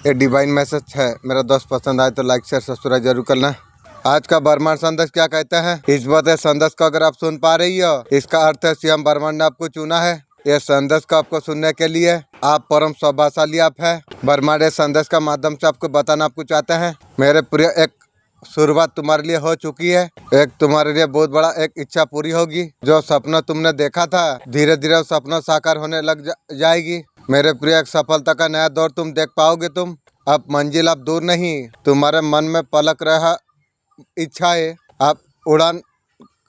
ये divine message है। मेरा दोस्त पसंद आए तो लाइक शेयर सब्सक्राइब जरूर करना। आज का ब्रह्मांड संदेश क्या कहता है, इस बात संदेश को अगर आप सुन पा रही हो, इसका अर्थ है स्वयं ब्रह्मांड ने आपको चुना है। ये संदेश को आपको सुनने के लिए आप परम सौभाग्यशाली आप है। ब्रह्मांड इस संदेश का माध्यम से आपको बताना आपको चाहते हैं, मेरे प्रिय, एक शुरुआत तुम्हारे लिए हो चुकी है। एक तुम्हारे लिए बहुत बड़ा एक इच्छा पूरी होगी। जो सपना तुमने देखा था, धीरे धीरे सपना साकार होने लग जाएगी। मेरे प्रिय, एक सफलता का नया दौर तुम देख पाओगे। तुम अब मंजिल अब दूर नहीं, तुम्हारे मन में पलक रहा इच्छा है। आप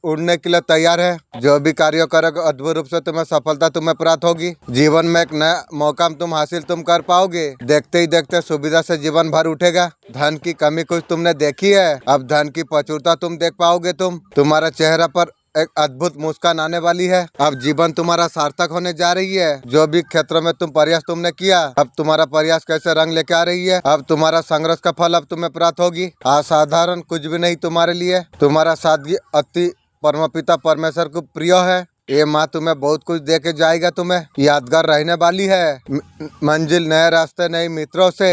उड़ने के लिए तैयार है। जो भी कार्य करोगे अद्भुत रूप से तुम्हें सफलता तुम्हें प्राप्त होगी। जीवन में एक नया मौका तुम हासिल तुम कर पाओगे। देखते ही देखते सुविधा से जीवन भर उठेगा। धन की कमी कुछ तुमने देखी है, अब धन की प्रचुरता तुम देख पाओगे। तुम्हारा चेहरा पर एक अद्भुत मुस्कान आने वाली है। अब जीवन तुम्हारा सार्थक होने जा रही है। जो भी क्षेत्रों में तुम प्रयास तुमने किया, अब तुम्हारा प्रयास कैसे रंग लेके आ रही है। अब तुम्हारा संघर्ष का फल अब तुम्हें प्राप्त होगी। असाधारण कुछ भी नहीं तुम्हारे लिए। तुम्हारा सादगी अति परमपिता परमेश्वर को प्रिय है। ये माँ तुम्हें बहुत कुछ दे के जाएगा। तुम्हें यादगार रहने वाली है। मंजिल नए रास्ते नए मित्रों से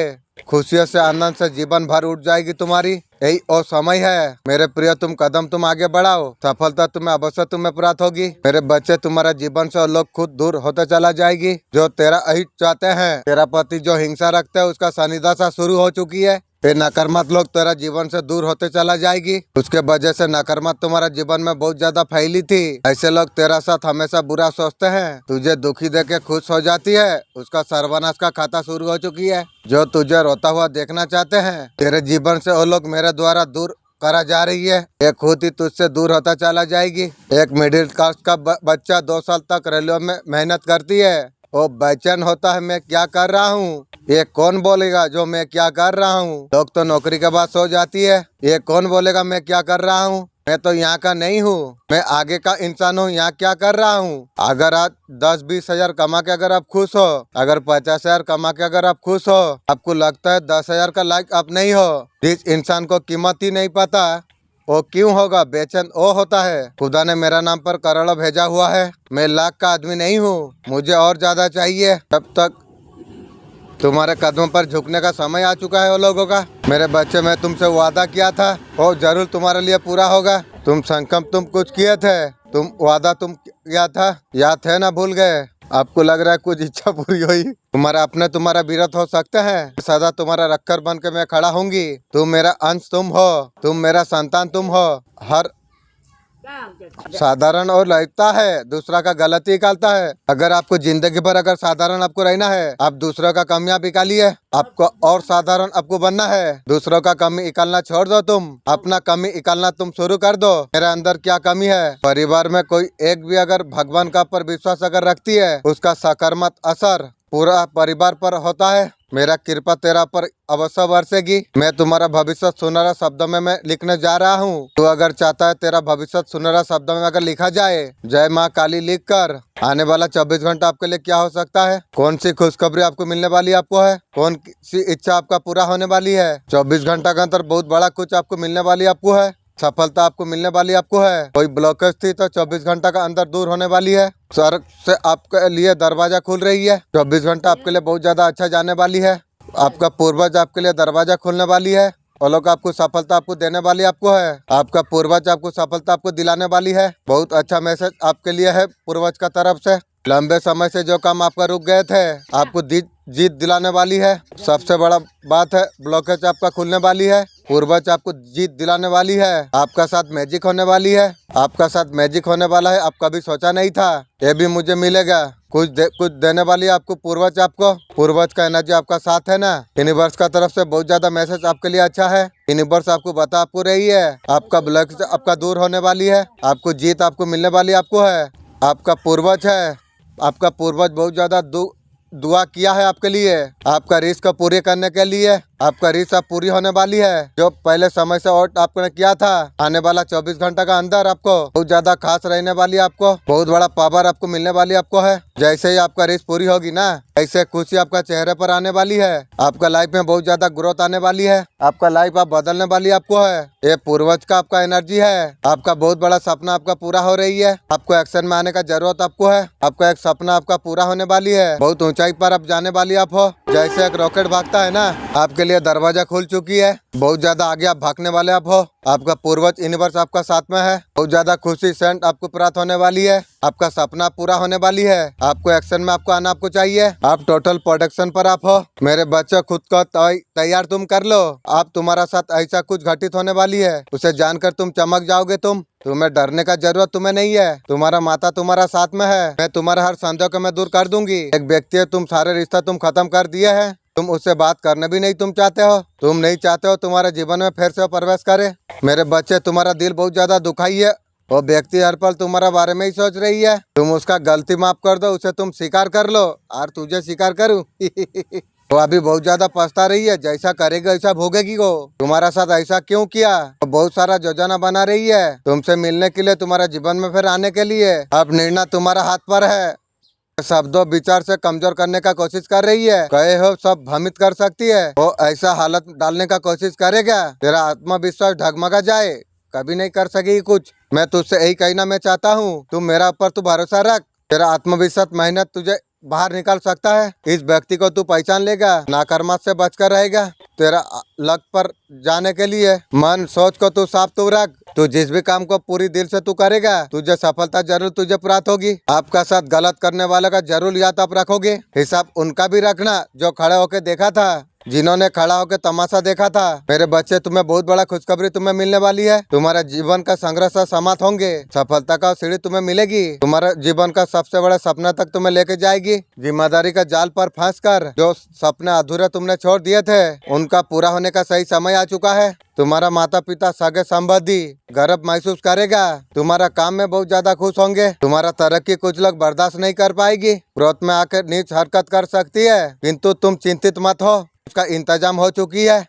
खुशियों से आनंद से जीवन भर उठ जाएगी तुम्हारी। यही और समय है मेरे प्रिय, तुम कदम तुम आगे बढ़ाओ। सफलता तुम्हें अवश्य तुम्हें प्राप्त होगी। मेरे बच्चे, तुम्हारा जीवन से लोग खुद दूर होते चला जाएगी। जो तेरा अहित चाहते हैं, तेरा पति जो हिंसा रखते हैं, उसका सानिध्य शुरू हो चुकी है। ये नकारात्मक लोग तेरा जीवन से दूर होते चला जाएगी। उसके वजह से नकारात्मक तुम्हारा जीवन में बहुत ज्यादा फैली थी। ऐसे लोग तेरा साथ हमेशा बुरा सोचते हैं। तुझे दुखी देख के खुश हो जाती है, उसका सर्वनाश का खाता शुरू हो चुकी है। जो तुझे रोता हुआ देखना चाहते हैं, तेरे जीवन से वो लोग मेरे द्वारा दूर करा जा रही है। एक खुद ही तुझसे दूर होता चला जाएगी। एक मिडिल क्लास का बच्चा 2 साल तक रेलवे में मेहनत करती है। वो बेचैन होता है, मैं क्या कर रहा हूँ, ये कौन बोलेगा जो मैं क्या कर रहा हूँ। लोग तो नौकरी के बाद सो जाती है, ये कौन बोलेगा मैं क्या कर रहा हूँ। मैं तो यहाँ का नहीं हूँ, मैं आगे का इंसान हूँ, यहाँ क्या कर रहा हूँ। अगर आज 10-20 हजार कमा के अगर आप खुश हो, अगर 50 हजार कमा के अगर आप खुश हो, आपको लगता है 10 हजार का लायक आप नहीं हो। जिस इंसान को कीमत ही नहीं पता, वो क्यों होगा बेचैन वो होता है। खुदा ने मेरा नाम पर करोड़ों भेजा हुआ है। मैं लाख का आदमी नहीं हूँ, मुझे और ज्यादा चाहिए। तब तक तुम्हारे कदमों पर झुकने का समय आ चुका है वो लोगों का। मेरे बच्चे, मैं तुमसे वादा किया था, वो जरूर तुम्हारे लिए पूरा होगा। तुम संकल्प तुम कुछ किए थे, तुम वादा तुम किया था, याद है ना, भूल गए। आपको लग रहा है कुछ इच्छा पूरी हुई। तुम्हारा अपने तुम्हारा विरत हो सकते हैं, सदा तुम्हारा रखकर बन के मैं खड़ा होंगी। तुम मेरा अंश तुम हो, तुम मेरा संतान तुम हो। हर साधारण और लगता है, दूसरा का गलती निकालता है। अगर आपको जिंदगी भर अगर साधारण आपको रहना है, आप दूसरों का कमियां निकालिए। आपको और साधारण आपको बनना है। दूसरों का कमी निकालना छोड़ दो, तुम अपना कमी निकालना तुम शुरू कर दो। मेरे अंदर क्या कमी है। परिवार में कोई एक भी अगर भगवान का पर विश्वास अगर रखती है, उसका सकारात्मक असर पूरा परिवार पर होता है। मेरा कृपा तेरा पर अवश्य बरसेगी। मैं तुम्हारा भविष्य सुनहरा शब्दों में मैं लिखने जा रहा हूँ। तू अगर चाहता है तेरा भविष्य सुनहरा शब्दों में अगर लिखा जाए, जय माँ काली लिख कर, आने वाला 24 घंटा आपके लिए क्या हो सकता है। कौन सी खुशखबरी आपको मिलने वाली आपको है, कौन सी इच्छा आपका पूरा होने वाली है। 24 घंटा के अंदर बहुत बड़ा कुछ आपको मिलने वाली आपको है। सफलता आपको मिलने वाली आपको है। कोई ब्लॉकेज थी तो 24 घंटा का अंदर दूर होने वाली है। स्वर्ग से आपके लिए दरवाजा खुल रही है। 24 घंटा आपके लिए बहुत ज्यादा अच्छा जाने वाली है। आपका पूर्वज आपके लिए दरवाजा खोलने वाली है। वो लोग आपको सफलता आपको देने वाली आपको है। आपका पूर्वज आपको सफलता आपको दिलाने वाली है। बहुत अच्छा मैसेज आपके लिए है पूर्वज का तरफ से। लंबे समय से जो काम आपका रुक गए थे, आपको जीत दिलाने वाली है। सबसे बड़ा बात है, ब्लॉकेज आपका खुलने वाली है। पूर्वज आपको जीत दिलाने वाली है। आपका साथ मैजिक होने वाली है। आपका साथ मैजिक होने वाला है। आप कभी सोचा नहीं था ये भी मुझे मिलेगा। कुछ देने वाली है आपको पूर्वज। आपको पूर्वज का एनर्जी आपका साथ है ना। यूनिवर्स का तरफ से बहुत ज्यादा मैसेज आपके लिए अच्छा है। यूनिवर्स आपको बता आपको रही है, आपका ब्लॉकेज आपका दूर होने वाली है। आपको जीत आपको मिलने वाली आपको है। आपका पूर्वज है, आपका पूर्वज बहुत ज्यादा दुआ किया है आपके लिए, आपका रिस्क को पूरे करने के लिए। आपका रिस्क अब पूरी होने वाली है। जो पहले समय से और आपने किया था, आने वाला 24 घंटा का अंदर आपको बहुत ज्यादा खास रहने वाली, आपको बहुत बड़ा पावर आपको मिलने वाली आपको है। जैसे ही आपका रिस्क पूरी होगी ना, ऐसे खुशी आपका चेहरे पर आने वाली है। आपका लाइफ में बहुत ज्यादा ग्रोथ आने वाली है। आपका लाइफ आप बदलने वाली आपको है। ये पूर्वज का आपका एनर्जी है। आपका बहुत बड़ा सपना आपका पूरा हो रही है। आपको एक्शन में आने का जरूरत आपको है। आपका एक सपना आपका पूरा होने वाली है। बहुत ऊंचाई पर आप जाने वाली आप हो। जैसे एक रॉकेट भागता है ना, आपके लिए दरवाजा खुल चुकी है। बहुत ज्यादा आगे आप भागने वाले आप हो। आपका पूर्वज यूनिवर्स आपका साथ में है। बहुत ज्यादा खुशी सेंट आपको प्राप्त होने वाली है। आपका सपना पूरा होने वाली है। आपको एक्शन में आपको आना आपको चाहिए। आप टोटल प्रोडक्शन पर आप हो। मेरे बच्चे खुद को तैयार तुम कर लो। आप तुम्हारा साथ ऐसा कुछ घटित होने वाली है, उसे जानकर तुम चमक जाओगे। तुम्हें डरने का जरूरत तुम्हें नहीं है। तुम्हारा माता तुम्हारा साथ में है। मैं तुम्हारा हर संदेह को मैं दूर कर दूंगी। एक व्यक्ति है, तुम सारे रिश्ता तुम खत्म कर दिए है। तुम उससे बात करने भी नहीं तुम चाहते हो। तुम नहीं चाहते हो तुम्हारे जीवन में फिर से वो प्रवेश करे। मेरे बच्चे तुम्हारा दिल बहुत ज्यादा दुखाई है। वो व्यक्ति हर पल तुम्हारा बारे में ही सोच रही है। तुम उसका गलती माफ कर दो, उसे तुम स्वीकार कर लो। और तुझे स्वीकार करूँ वो अभी बहुत ज्यादा पछता रही है। जैसा करेगी वैसा भोगेगी वो। तुम्हारा साथ ऐसा क्यों किया? वो बहुत सारा योजना बना रही है तुमसे मिलने के लिए, तुम्हारे जीवन में फिर आने के लिए। अब निर्णय तुम्हारा हाथ पर है। शब्दों विचार से कमजोर करने का कोशिश कर रही है। कहे हो सब भ्रमित कर सकती है। वो ऐसा हालत डालने का कोशिश करेगा तेरा आत्मविश्वास ढगमगा जाए। कभी नहीं कर सकेगी कुछ। मैं तुझसे यही कहना मैं चाहता हूँ, तुम मेरा ऊपर तू भरोसा रख। तेरा आत्मविश्वास मेहनत तुझे बाहर निकाल सकता है। इस व्यक्ति को तू पहचान लेगा, नाकर्मक से बचकर रहेगा। तेरा लक्ष्य पर जाने के लिए मन सोच को तू साफ तू रख। तू जिस भी काम को पूरी दिल से तू करेगा, तुझे सफलता जरूर तुझे प्राप्त होगी। आपका साथ गलत करने वाले का जरूर याद आप रखोगे। हिसाब उनका भी रखना जो खड़े होके देखा था, जिन्होंने खड़ा होकर तमाशा देखा था। मेरे बच्चे, तुम्हें बहुत बड़ा खुशखबरी तुम्हें मिलने वाली है। तुम्हारे जीवन का संघर्ष समाप्त होंगे। सफलता का सीढ़ी तुम्हें मिलेगी। तुम्हारे जीवन का सबसे बड़ा सपना तक तुम्हें लेके जाएगी। जिम्मेदारी का जाल पर फंस कर जो सपने अधूरे तुमने छोड़ दिए थे, उनका पूरा होने का सही समय आ चुका है। तुम्हारा माता पिता सगे संबंधी गर्व महसूस करेगा। तुम्हारा काम में बहुत ज्यादा खुश होंगे। तुम्हारा तरक्की कुछ लोग बर्दाश्त नहीं कर पाएगी। क्रोध में आकर नीच हरकत कर सकती है, किंतु तुम चिंतित मत हो। उसका इंतजाम हो चुकी है।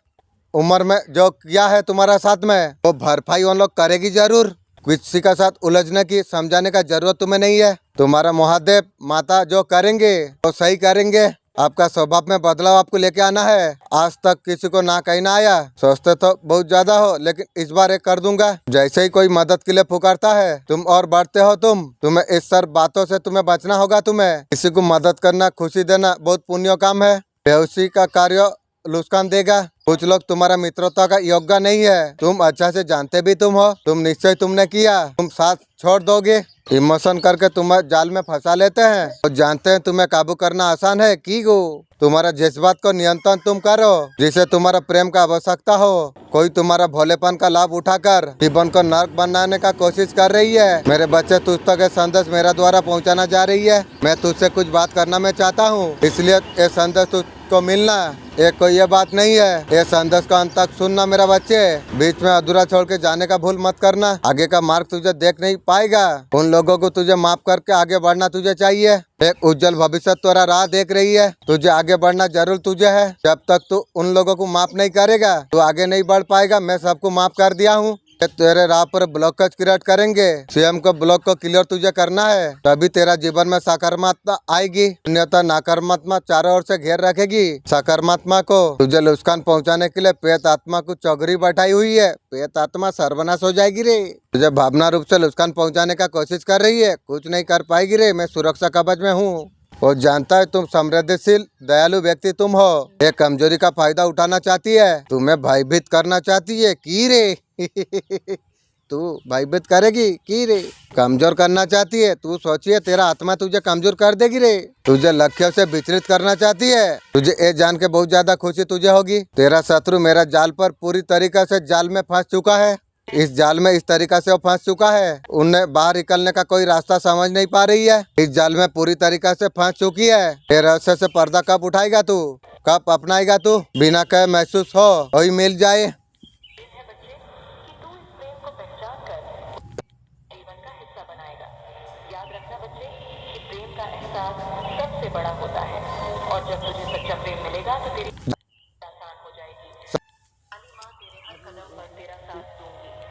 उम्र में जो किया है तुम्हारा साथ में, वो भरपाई उन लोग करेगी जरूर। किसी का साथ उलझने की समझाने का जरूरत तुम्हें नहीं है। तुम्हारा महादेव माता जो करेंगे वो सही करेंगे। आपका स्वभाव में बदलाव आपको लेके आना है। आज तक किसी को ना कहना आया। सोचते तो बहुत ज्यादा हो, लेकिन इस बार एक कर दूंगा। जैसे ही कोई मदद के लिए पुकारता है, तुम और बढ़ते हो। तुम्हें इस सब बातों से तुम्हें बचना होगा। तुम्हें किसी को मदद करना, खुशी देना बहुत पुण्य काम है। बेहोशी का कार्य नुकसान देगा। कुछ लोग तुम्हारा मित्रता का योग्य नहीं है। तुम अच्छा से जानते भी तुम हो। तुम निश्चय तुमने किया, तुम साथ छोड़ दोगे। इमोशन करके तुम्हें जाल में फंसा लेते हैं और जानते हैं तुम्हें काबू करना आसान है। की गो तुम्हारा जज्बात को नियंत्रण तुम करो, जिसे तुम्हारा प्रेम का आवश्यकता हो। कोई तुम्हारा भोलेपन का लाभ उठाकर जीवन को नर्क बनाने का कोशिश कर रही है। मेरे बच्चे, तुझ तक ये संदेश मेरा द्वारा पहुंचाना जा रही है। मैं तुझसे कुछ बात करना मैं चाहता हूँ, इसलिए ये संदेश तुझको मिलना एक कोई ये बात नहीं है। ये संदेश का अंत तक सुनना मेरा बच्चे। बीच में अधूरा छोड़ के जाने का भूल मत करना। आगे का मार्ग तुझे देख नहीं पाएगा। उन लोगों को तुझे माफ करके आगे बढ़ना तुझे चाहिए। एक उज्जवल भविष्य तेरा राह देख रही है। तुझे आगे बढ़ना जरूर तुझे है। जब तक तू उन लोगों को माफ नहीं करेगा, तू आगे नहीं बढ़ पाएगा। मैं सबको माफ कर दिया हूँ। तेरे राह पर ब्लॉकेज क्रिएट करेंगे। स्वयं को ब्लॉक को क्लियर तुझे करना है, तभी तेरा जीवन में सकारात्मकता आएगी। अन्यथा नकारात्मक चारों ओर से घेर रखेगी। सकारात्मक को तुझे नुकसान पहुंचाने के लिए प्रेत आत्मा को चौगरी बैठाई हुई है। प्रेत आत्मा सर्वनाश हो जाएगी रे। तुझे भावना रूप से नुकसान पहुंचाने का कोशिश कर रही है, कुछ नहीं कर पाएगी रे। मैं सुरक्षा कवच में हूँ। वो जानता है तुम समृद्धशील दयालु व्यक्ति तुम हो। एक कमजोरी का फायदा उठाना चाहती है, तुम्हें भयभीत करना चाहती है। की रे तू भयभीत करेगी की रे? कमजोर करना चाहती है। तू सोचिए तेरा आत्मा तुझे कमजोर कर देगी रे। तुझे लक्ष्य से विचलित करना चाहती है। तुझे ये जान के बहुत ज्यादा खुशी तुझे होगी। तेरा शत्रु मेरा जाल पर पूरी तरीके से जाल में फंस चुका है। इस जाल में इस तरीका से वो फंस चुका है, उन्हें बाहर निकलने का कोई रास्ता समझ नहीं पा रही है। इस जाल में पूरी तरीका से फंस चुकी है। ये रहस्य से पर्दा कब उठाएगा तू? कब अपनाएगा तू? बिना कहे महसूस हो वही मिल जाए। सबसे बड़ा होता है और जब तुझे सच्चा प्रेम मिलेगा तो तेरी आसान हो जाएगी।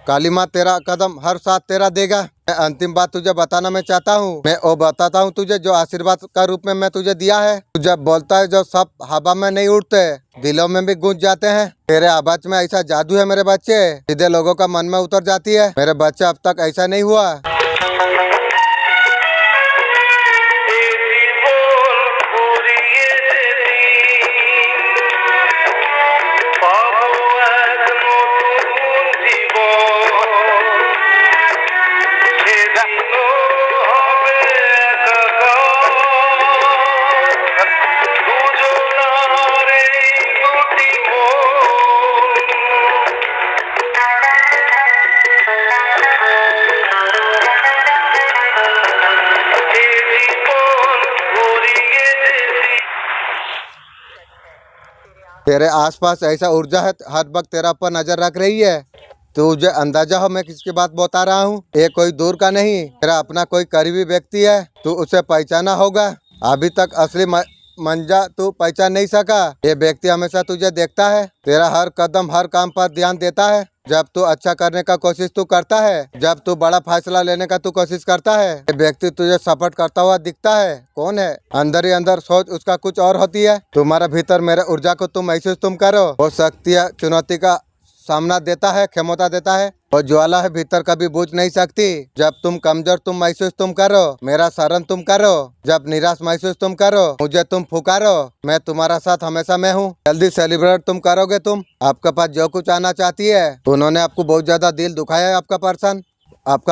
काली माँ तेरा कदम हर साथ तेरा देगा। मैं अंतिम बात तुझे बताना मैं चाहता हूँ। मैं वो बताता हूँ तुझे जो आशीर्वाद का रूप में मैं तुझे दिया है। तू जब बोलता है जो सब हवा में नहीं उड़ते, दिलों में भी गूंज जाते हैं। तेरे आवाज में ऐसा जादू है मेरे बच्चे, सीधे लोगों का मन में उतर जाती है। मेरे बच्चे, अब तक ऐसा नहीं हुआ। तेरे आसपास ऐसा ऊर्जा है हर वक्त तेरा ऊपर नजर रख रही है। तुझे अंदाजा हो मैं किसकी बात बता रहा हूँ। ये कोई दूर का नहीं, तेरा अपना कोई करीबी व्यक्ति है। तू उसे पहचाना होगा। अभी तक असली मंजा तू पहचान नहीं सका। ये व्यक्ति हमेशा तुझे देखता है, तेरा हर कदम हर काम पर ध्यान देता है। जब तू अच्छा करने का कोशिश तू करता है, जब तू बड़ा फैसला लेने का तू कोशिश करता है, ये व्यक्ति तुझे सपोर्ट करता हुआ दिखता है। कौन है? अंदर ही अंदर सोच उसका कुछ और होती है। तुम्हारे भीतर मेरे ऊर्जा को तुम महसूस तुम करो। वो शक्ति है, चुनौती का सामना देता है, क्षमता देता है। वो ज्वाला है, भीतर कभी बुझ नहीं सकती। जब तुम कमजोर तुम महसूस तुम करो, मेरा शरण तुम करो। जब निराश महसूस तुम करो, मुझे तुम पुकारो। मैं तुम्हारा साथ हमेशा मैं हूँ। जल्दी सेलिब्रेट तुम करोगे। तुम आपके पास जो कुछ आना चाहती है। उन्होंने आपको बहुत ज्यादा दिल दुखाया है। आपका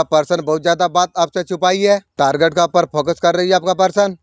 पर्सन बहुत ज्यादा बात आपसे छुपाई है। टारगेट का ऊपर फोकस कर रही है आपका पर्सन।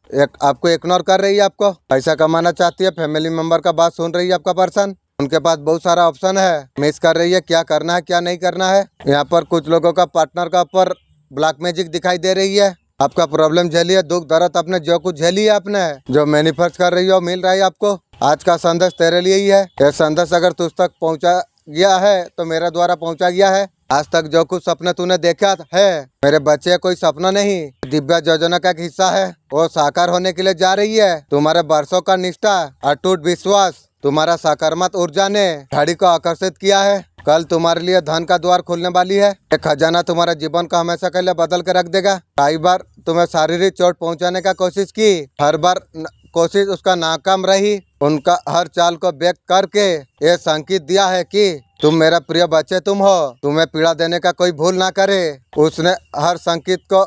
आपको इग्नोर कर रही है। आपको पैसा कमाना चाहती है। फैमिली मेंबर का बात सुन रही है आपका पर्सन। उनके पास बहुत सारा ऑप्शन है, मिस कर रही है क्या करना है क्या नहीं करना है। यहाँ पर कुछ लोगों का पार्टनर का ऊपर ब्लैक मैजिक दिखाई दे रही है। आपका प्रॉब्लम झेली है, दुख दर्द अपने जो कुछ झेली है आपने, जो मैनिफेस्ट कर रही हो मिल रहा है आपको। आज का संदेश तेरे लिए ही है। यह संदेश अगर तुझ तक पहुँचा गया है तो मेरे द्वारा पहुँचा गया है। आज तक जो कुछ सपने तूने देखा है मेरे बच्चे, कोई सपना नहीं, दिव्या योजना का एक हिस्सा है। वो साकार होने के लिए जा रही है। तुम्हारे वर्षों का निष्ठा, अटूट विश्वास, तुम्हारा सकारात्मक ऊर्जा ने घड़ी को आकर्षित किया है। कल तुम्हारे लिए धन का द्वार खुलने वाली है। एक खजाना तुम्हारे जीवन को हमेशा के लिए बदल के रख देगा। कई बार तुम्हें शारीरिक चोट पहुंचाने का कोशिश की, हर बार कोशिश उसका नाकाम रही। उनका हर चाल को व्यक्त करके ये संकेत दिया है कि तुम मेरा प्रिय बच्चे तुम हो। तुम्हें पीड़ा देने का कोई भूल ना करे। उसने हर संकेत को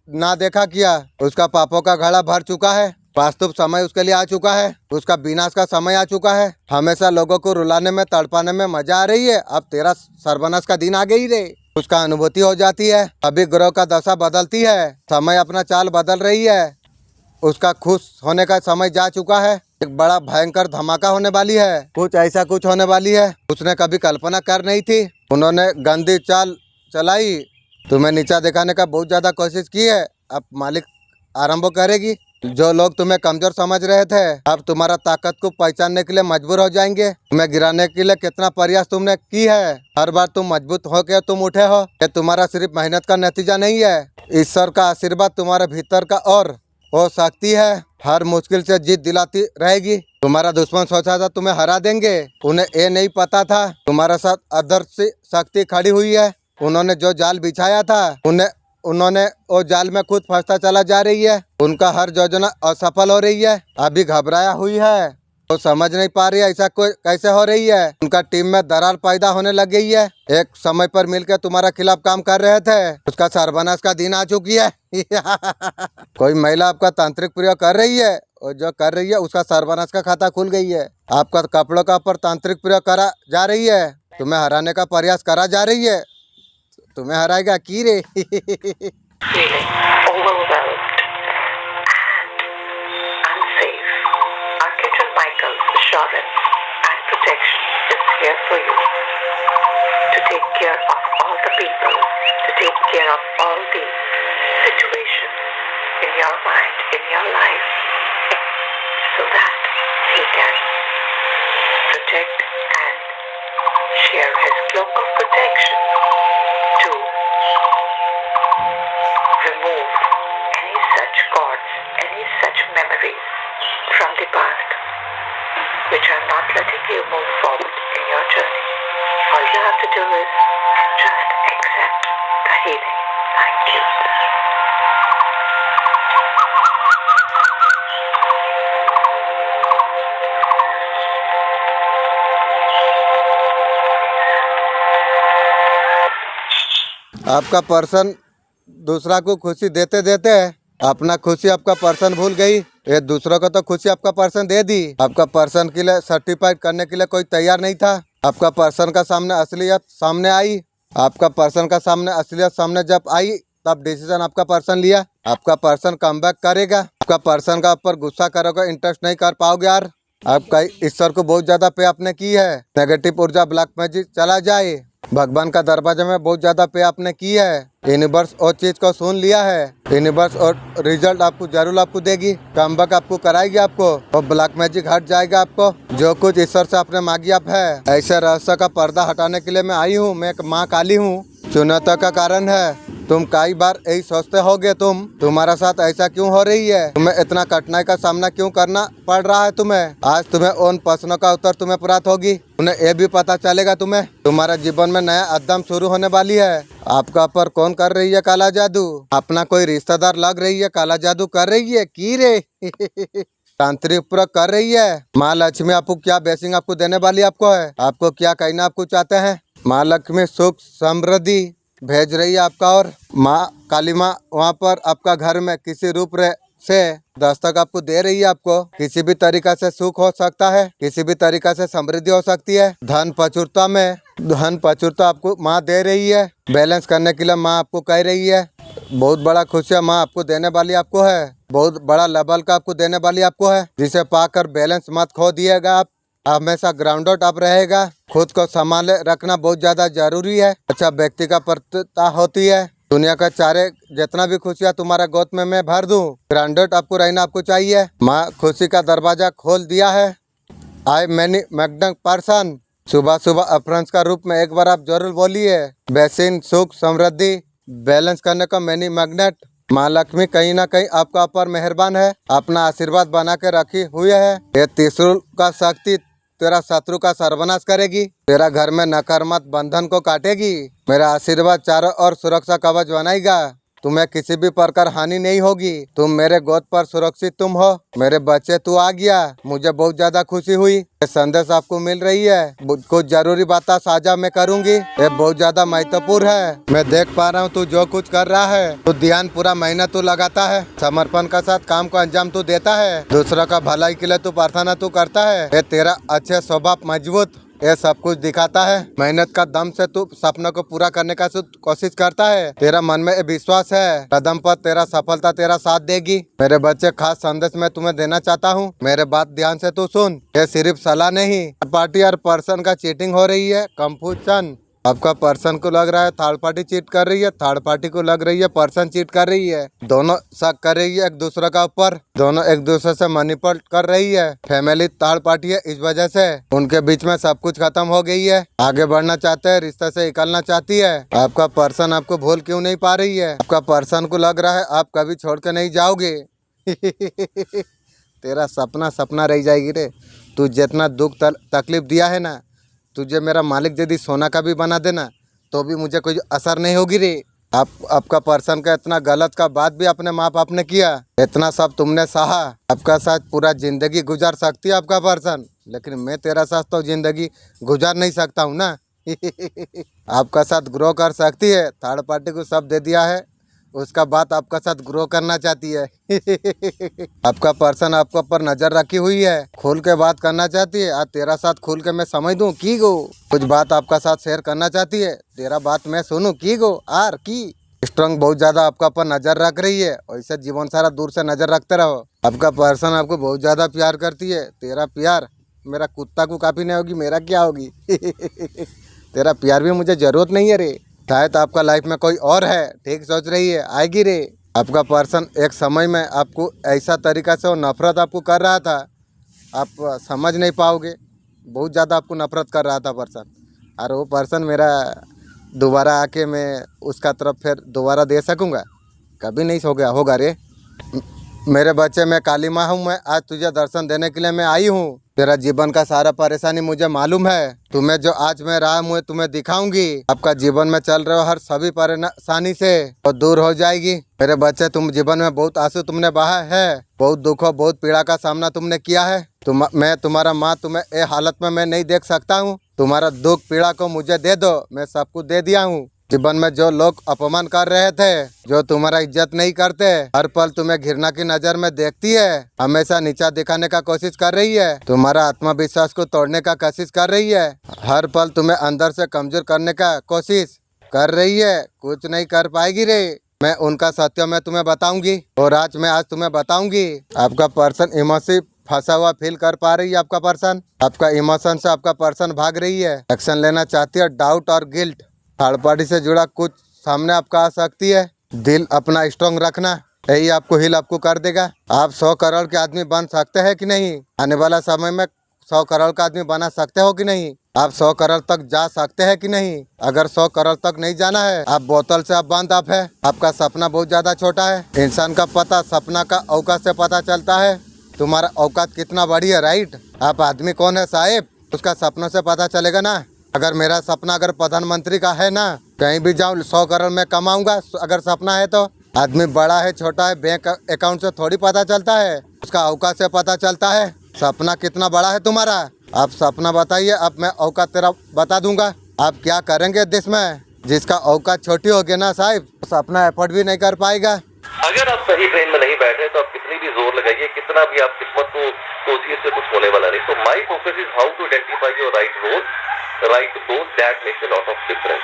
ना देखा किया। उसका पापों का घड़ा भर चुका है। वास्तव समय उसके लिए आ चुका है। उसका विनाश का समय आ चुका है। हमेशा लोगों को रुलाने में तड़पाने में मजा आ रही है, अब तेरा सर्वनाश का दिन आ गई रे। उसका अनुभूति हो जाती है। अभी ग्रह का दशा बदलती है, समय अपना चाल बदल रही है। उसका खुश होने का समय जा चुका है। एक बड़ा भयंकर धमाका होने वाली है। कुछ ऐसा कुछ होने वाली है उसने कभी कल्पना कर नहीं थी। उन्होंने गंदी चाल चलाई, तुम्हें नीचा दिखाने का बहुत ज्यादा कोशिश की है। अब मालिक आरंभ करेगी। जो लोग तुम्हें कमजोर समझ रहे थे अब तुम्हारा ताकत को पहचानने के लिए मजबूर हो जाएंगे। तुम्हें गिराने के लिए कितना प्रयास तुमने की है, हर बार तुम मजबूत होकर तुम उठे हो। ये तुम्हारा सिर्फ मेहनत का नतीजा नहीं है, ईश्वर का आशीर्वाद तुम्हारे भीतर का और हो सकती है। हर मुश्किल से जीत दिलाती रहेगी। तुम्हारा दुश्मन सोचा था तुम्हें हरा देंगे, उन्हें ये नहीं पता था तुम्हारे साथ अदृश्य शक्ति खड़ी हुई है। उन्होंने जो जाल बिछाया था उन्होंने वो जाल में खुद फंसता चला जा रही है। उनका हर योजना असफल हो रही है। अभी घबराया हुई है, वो समझ नहीं पा रही है ऐसा कोई कैसे हो रही है। उनका टीम में दरार पैदा होने लग गई है। एक समय पर मिलकर तुम्हारा खिलाफ काम कर रहे थे, उसका सर्वनाश का दिन आ चुकी है। कोई महिला आपका तांत्रिक प्रयोग कर रही है और जो कर रही है उसका सर्वनाश का खाता खुल गई है। आपका कपड़ों का ऊपर तांत्रिक प्रयोग करा जा रही है, तुम्हें हराने का प्रयास करा जा रही है। तुम्हें हराएगा की रे। Feeling overwhelmed and unsafe. Archangel Michael's assurance and protection is here for you to take care of all the people, to take care of all the situations in your mind, in your life, so that he can protect and share his cloak of protection to remove any such cords, any such memories from the past which are not letting you move forward in your journey. All you have to do is just accept the healing. Thank you. आपका person दूसरा को खुशी देते देते अपना खुशी आपका person भूल गई। ये दूसरों को तो खुशी आपका पर्सन दे दी, आपका पर्सन के लिए सर्टिफाइड करने के लिए कोई तैयार नहीं था। आपका पर्सन का सामने असलियत सामने आई। आपका पर्सन का सामने असलियत सामने जब आई तब डिसीजन आपका पर्सन लिया। आपका पर्सन कमबैक करेगा। आपका पर्सन का ऊपर गुस्सा करोगे, इंटरेस्ट नहीं कर पाओगे यार। आपका ईश्वर को बहुत ज्यादा पे आपने की है। नेगेटिव ऊर्जा ब्लैक मैजिक चला जाए। भगवान का दरवाजे में बहुत ज्यादा पे आपने की है। यूनिवर्स और चीज को सुन लिया है। यूनिवर्स और रिजल्ट आपको जरूर आपको देगी, कमबैक आपको कराएगी आपको, और ब्लैक मैजिक हट जाएगा आपको। जो कुछ ईश्वर से आपने मांगी आप है, ऐसे रहस्य का पर्दा हटाने के लिए मैं आई हूँ। मैं एक माँ काली हूँ। चुनौती का कारण है तुम कई बार यही सोचते होगे तुम्हारा साथ ऐसा क्यों हो रही है, तुम्हें इतना कठिनाई का सामना क्यों करना पड़ रहा है तुम्हें। आज तुम्हें उन प्रश्नों का उत्तर तुम्हें प्राप्त होगी। उन्हें ये भी पता चलेगा तुम्हें तुम्हारा जीवन में नया अध्ययन शुरू होने वाली है। आपका पर कौन कर रही है काला जादू? अपना कोई रिश्तेदार लग रही है काला जादू कर रही है की रे? तांत्रिक प्रयोग कर रही है। माँ लक्ष्मी आपको क्या ब्लेसिंग आपको देने वाली आपको है, आपको क्या कहना आपको चाहते हैं। माँ लक्ष्मी सुख समृद्धि भेज रही है आपका, और माँ काली माँ वहाँ पर आपका घर में किसी रूप से दस्तक आपको दे रही है। आपको किसी भी तरीका से सुख हो सकता है, किसी भी तरीका से समृद्धि हो सकती है। धन प्रचुरता आपको माँ दे रही है। बैलेंस करने के लिए माँ आपको कह रही है। बहुत बड़ा खुशियाँ माँ आपको देने वाली आपको है। बहुत बड़ा लेवल का आपको देने वाली आपको है, जिसे पाकर बैलेंस मत खो दिएगा आप। हमेशा ग्राउंड आउट आप रहेगा। खुद को संभाले रखना बहुत ज्यादा जरूरी है। अच्छा व्यक्ति का प्रत्यता होती है। दुनिया का चारे जितना भी खुशियाँ तुम्हारा गोद में मैं भर दूं, ग्राउंडेड आपको रहना आपको चाहिए। माँ खुशी का दरवाजा खोल दिया है। आई मैनी मैग्नेट पर्सन। सुबह सुबह अफ्रेंस का रूप में एक बार आप जरूर बोलिए, बेसिन सुख समृद्धि बैलेंस करने का मैनी मैग्नेट। माँ लक्ष्मी कहीं ना कहीं आपका ऊपर मेहरबान है, अपना आशीर्वाद बना के रखी हुई है। ये त्रिशूल का शक्ति तेरा शत्रु का सर्वनाश करेगी, तेरा घर में नकारात्मक बंधन को काटेगी। मेरा आशीर्वाद चारों ओर सुरक्षा कवच बनाएगा। तुम्हें किसी भी प्रकार हानि नहीं होगी। तुम मेरे गोद पर सुरक्षित तुम हो। मेरे बच्चे तू आ गया, मुझे बहुत ज्यादा खुशी हुई। ये संदेश आपको मिल रही है। कुछ जरूरी बातें साझा मैं करूंगी, ये बहुत ज्यादा महत्वपूर्ण है। मैं देख पा रहा हूँ तू जो कुछ कर रहा है, तू ध्यान पूरा मेहनत तू लगाता है, समर्पण के साथ काम को अंजाम तू देता है, दूसरों का भलाई के लिए तू प्रार्थना तू करता है। ये तेरा अच्छे स्वभाव मजबूत ये सब कुछ दिखाता है। मेहनत का दम से तू सपनों को पूरा करने का कोशिश करता है। तेरा मन में विश्वास है, कदम पर तेरा सफलता तेरा साथ देगी। मेरे बच्चे खास संदेश मैं तुम्हें देना चाहता हूँ, मेरे बात ध्यान से तू सुन। ये सिर्फ सलाह नहीं, पार्टी और पर्सन का चीटिंग हो रही है। कंफ्यूजन आपका पर्सन को लग रहा है थर्ड पार्टी चीट कर रही है, थर्ड पार्टी को लग रही है पर्सन चीट कर रही है। दोनों शक कर रही है एक दूसरे का ऊपर, दोनों एक दूसरे से मैनिपुलेट कर रही है। फैमिली थर्ड पार्टी है, इस वजह से उनके बीच में सब कुछ खत्म हो गई है। आगे बढ़ना चाहते हैं, रिश्ते से निकलना चाहती है। आपका पर्सन आपको भूल क्यों नहीं पा रही है? आपका पर्सन को लग रहा है आप कभी छोड़ के नहीं जाओगे। तेरा सपना सपना रह जाएगी रे। तू जितना दुख तकलीफ दिया है ना, तुझे मेरा मालिक यदि सोना का भी बना देना तो भी मुझे कोई असर नहीं होगी रे। आपका पर्सन का इतना गलत का बात भी अपने माँ बाप ने किया, इतना सब तुमने सहा। आपका साथ पूरा जिंदगी गुजार सकती है आपका पर्सन, लेकिन मैं तेरा साथ तो जिंदगी गुजार नहीं सकता हूँ ना। आपका साथ ग्रो कर सकती है, थर्ड पार्टी को सब दे दिया है, उसका बात आपका साथ ग्रो करना चाहती है। आपका पर्सन आपके ऊपर नजर रखी हुई है, खुल के बात करना चाहती है। आज तेरा साथ खुल के मैं समझ दूं की गो, कुछ बात आपका साथ शेयर करना चाहती है, तेरा बात मैं सुनूं की गो आर की। स्ट्रॉन्ग बहुत ज्यादा आपका ऊपर नजर रख रही है, वैसे जीवन सारा दूर से नजर रखते रहो। आपका पर्सन आपको बहुत ज्यादा प्यार करती है। तेरा प्यार मेरा कुत्ता को काफी नहीं होगी, मेरा क्या होगी। तेरा प्यार भी मुझे जरूरत नहीं है रे। शायद आपका लाइफ में कोई और है, ठीक सोच रही है, आएगी रे। आपका पर्सन एक समय में आपको ऐसा तरीका से वो नफरत आपको कर रहा था, आप समझ नहीं पाओगे। बहुत ज़्यादा आपको नफरत कर रहा था पर्सन, और वो पर्सन मेरा दोबारा आके मैं उसका तरफ फिर दोबारा दे सकूँगा? कभी नहीं होगा रे। मेरे बच्चे मैं काली माँ हूँ, मैं आज तुझे दर्शन देने के लिए मैं आई हूँ। तेरा जीवन का सारा परेशानी मुझे मालूम है, तुम्हें जो आज मैं राह मुझे तुम्हें दिखाऊंगी। आपका जीवन में चल रहे हो हर सभी परेशानी से और दूर हो जाएगी। मेरे बच्चे तुम जीवन में बहुत आंसू तुमने बहा है, बहुत दुखों बहुत पीड़ा का सामना तुमने किया है। मैं तुम्हारा माँ तुम्हें ये हालत में मैं नहीं देख सकता हूँ। तुम्हारा दुख पीड़ा को मुझे दे दो, मैं सब कुछ दे दिया हूँ। जीवन में जो लोग अपमान कर रहे थे, जो तुम्हारा इज्जत नहीं करते, हर पल तुम्हें घृणा की नजर में देखती है, हमेशा नीचा दिखाने का कोशिश कर रही है, तुम्हारा आत्मविश्वास को तोड़ने का कोशिश कर रही है, हर पल तुम्हें अंदर से कमजोर करने का कोशिश कर रही है। कुछ नहीं कर पाएगी रे। मैं उनका सत्य मैं तुम्हें बताऊंगी, और आज मैं तुम्हें बताऊंगी। आपका पर्सन इमोशनली फंसा हुआ फील कर पा रही है आपका पर्सन। आपका इमोशन से आपका पर्सन भाग रही है, एक्शन लेना चाहती है, डाउट और गिल्ट। थर्ड पार्टी से जुड़ा कुछ सामने आपका आ सकती है। दिल अपना स्ट्रांग रखना, यही आपको हील आपको कर देगा। आप 100 करोड़ के आदमी बन सकते हैं कि नहीं? आने वाला समय में 100 करोड़ का आदमी बना सकते हो कि नहीं? आप 100 करोड़ तक जा सकते हैं कि नहीं? अगर 100 करोड़ तक नहीं जाना है, आप बोतल से आप बंद आप है। आपका सपना बहुत ज्यादा छोटा है। इंसान का पता सपना का औकात से पता चलता है। तुम्हारा औकात कितना बड़ी है, राइट? आप आदमी कौन है साहेब, उसका सपनों से पता चलेगा ना। अगर मेरा सपना अगर प्रधानमंत्री का है ना, कहीं भी जाऊँ 100 करोड़ में कमाऊंगा, अगर सपना है तो। आदमी बड़ा है छोटा है बैंक अकाउंट से थोड़ी पता चलता है, उसका औकात से पता चलता है। सपना कितना बड़ा है तुम्हारा, आप सपना बताइए। अब मैं औकात तेरा बता दूंगा, आप क्या करेंगे देश में। जिसका औकात छोटी होगी ना साहिब, सपना एफर्ट भी नहीं कर पाएगा। अगर आप सही ट्रेन में नहीं बैठे तो आप कितनी भी जोर लगाइए, कितना भी आप किस्मत को सोचिए, इससे कुछ होने वाला नहीं। तो my focus is how to identify your right role, right goal, that makes a lot of difference.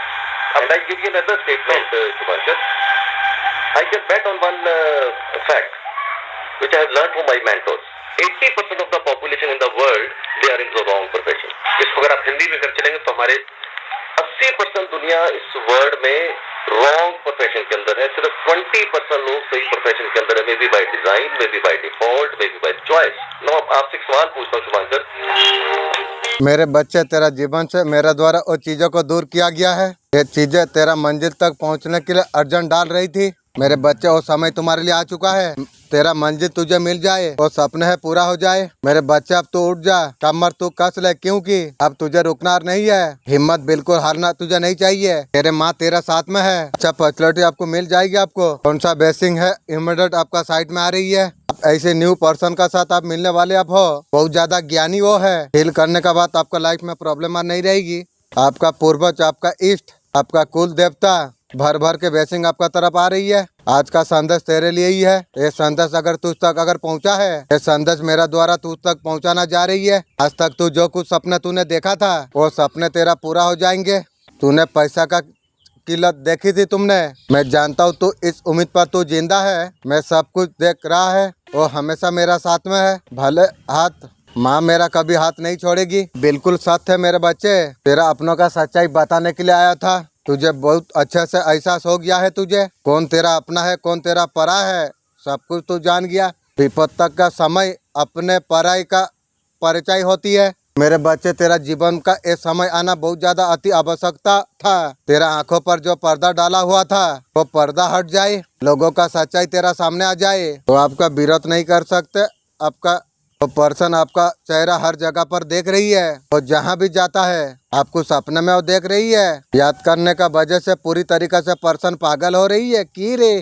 And I give you another statement, Shubhankar. I can bet on one fact which I have learned from my mentors. 80% of the population in the world, they are in the wrong profession. इसको अगर आप हिंदी में कर चलेंगे तो हमारे 80% दुनिया इस वर्ल्ड में रॉन्ग प्रोफेशन के अंदर है। सिर्फ 20% लोग सही प्रोफेशन के अंदर है, maybe by design, maybe by default, maybe by choice. No, आपसे एक सवाल पूछता हूँ शुभांकर। मेरे बच्चे, तेरा जीवन से मेरे द्वारा वो चीजों को दूर किया गया है। ये चीजें तेरा मंजिल तक पहुंचने के लिए अर्जन डाल रही थी। मेरे बच्चे, वो समय तुम्हारे लिए आ चुका है। तेरा मंजिल तुझे मिल जाए, वो सपने है पूरा हो जाए। मेरे बच्चे, अब तू उठ जा, कमर तू कस ले, क्योंकि अब तुझे रुकना नहीं है। हिम्मत बिल्कुल हारना तुझे नहीं चाहिए। तेरे माँ तेरा साथ में है। अच्छा फैसिलिटी आपको मिल जाएगी। आपको कौन सा बेसिंग है इमीडिएट आपका साइड में आ रही है। ऐसे न्यू पर्सन का साथ आप मिलने वाले आप हो, बहुत ज्यादा ज्ञानी वो है। फील करने का बाद आपका लाइफ में प्रॉब्लम नहीं रहेगी। आपका पूर्वज, आपका इष्ट, आपका कुल देवता भर भर के ब्लेसिंग आपका तरफ आ रही है। आज का संदेश तेरे लिए ही है। ये संदेश अगर तुझ तक अगर पहुंचा है, ये संदेश मेरा द्वारा तुझ तक पहुंचाना जा रही है। आज तक तू जो कुछ सपने तूने देखा था, वो सपने तेरा पूरा हो जाएंगे। तूने पैसा का किल्लत देखी थी तुमने, मैं जानता हूँ तू इस उम्मीद पर तू जिंदा है। मैं सब कुछ देख रहा है, वो हमेशा मेरा साथ में है। भले हाथ माँ मेरा कभी हाथ नहीं छोड़ेगी। बिल्कुल सत्य है मेरे बच्चे, तेरा अपनों का सच्चाई बताने के लिए आया था। तुझे बहुत अच्छे से एहसास हो गया है तुझे कौन तेरा अपना है, कौन तेरा परा है, सब कुछ तू जान गया। विपद तक का समय अपने पराई का परिचय होती है। मेरे बच्चे, तेरा जीवन का ये समय आना बहुत ज्यादा अति आवश्यकता था। तेरा आंखों पर जो पर्दा डाला हुआ था, वो पर्दा हट जाए, लोगों का सच्चाई तेरा सामने आ जाए, तो आपका विरोध नहीं कर सकते। आपका वो पर्सन आपका चेहरा हर जगह पर देख रही है, और जहाँ भी जाता है आपको सपने में वो देख रही है। याद करने का वजह से पूरी तरीके से पर्सन पागल हो रही है की रे।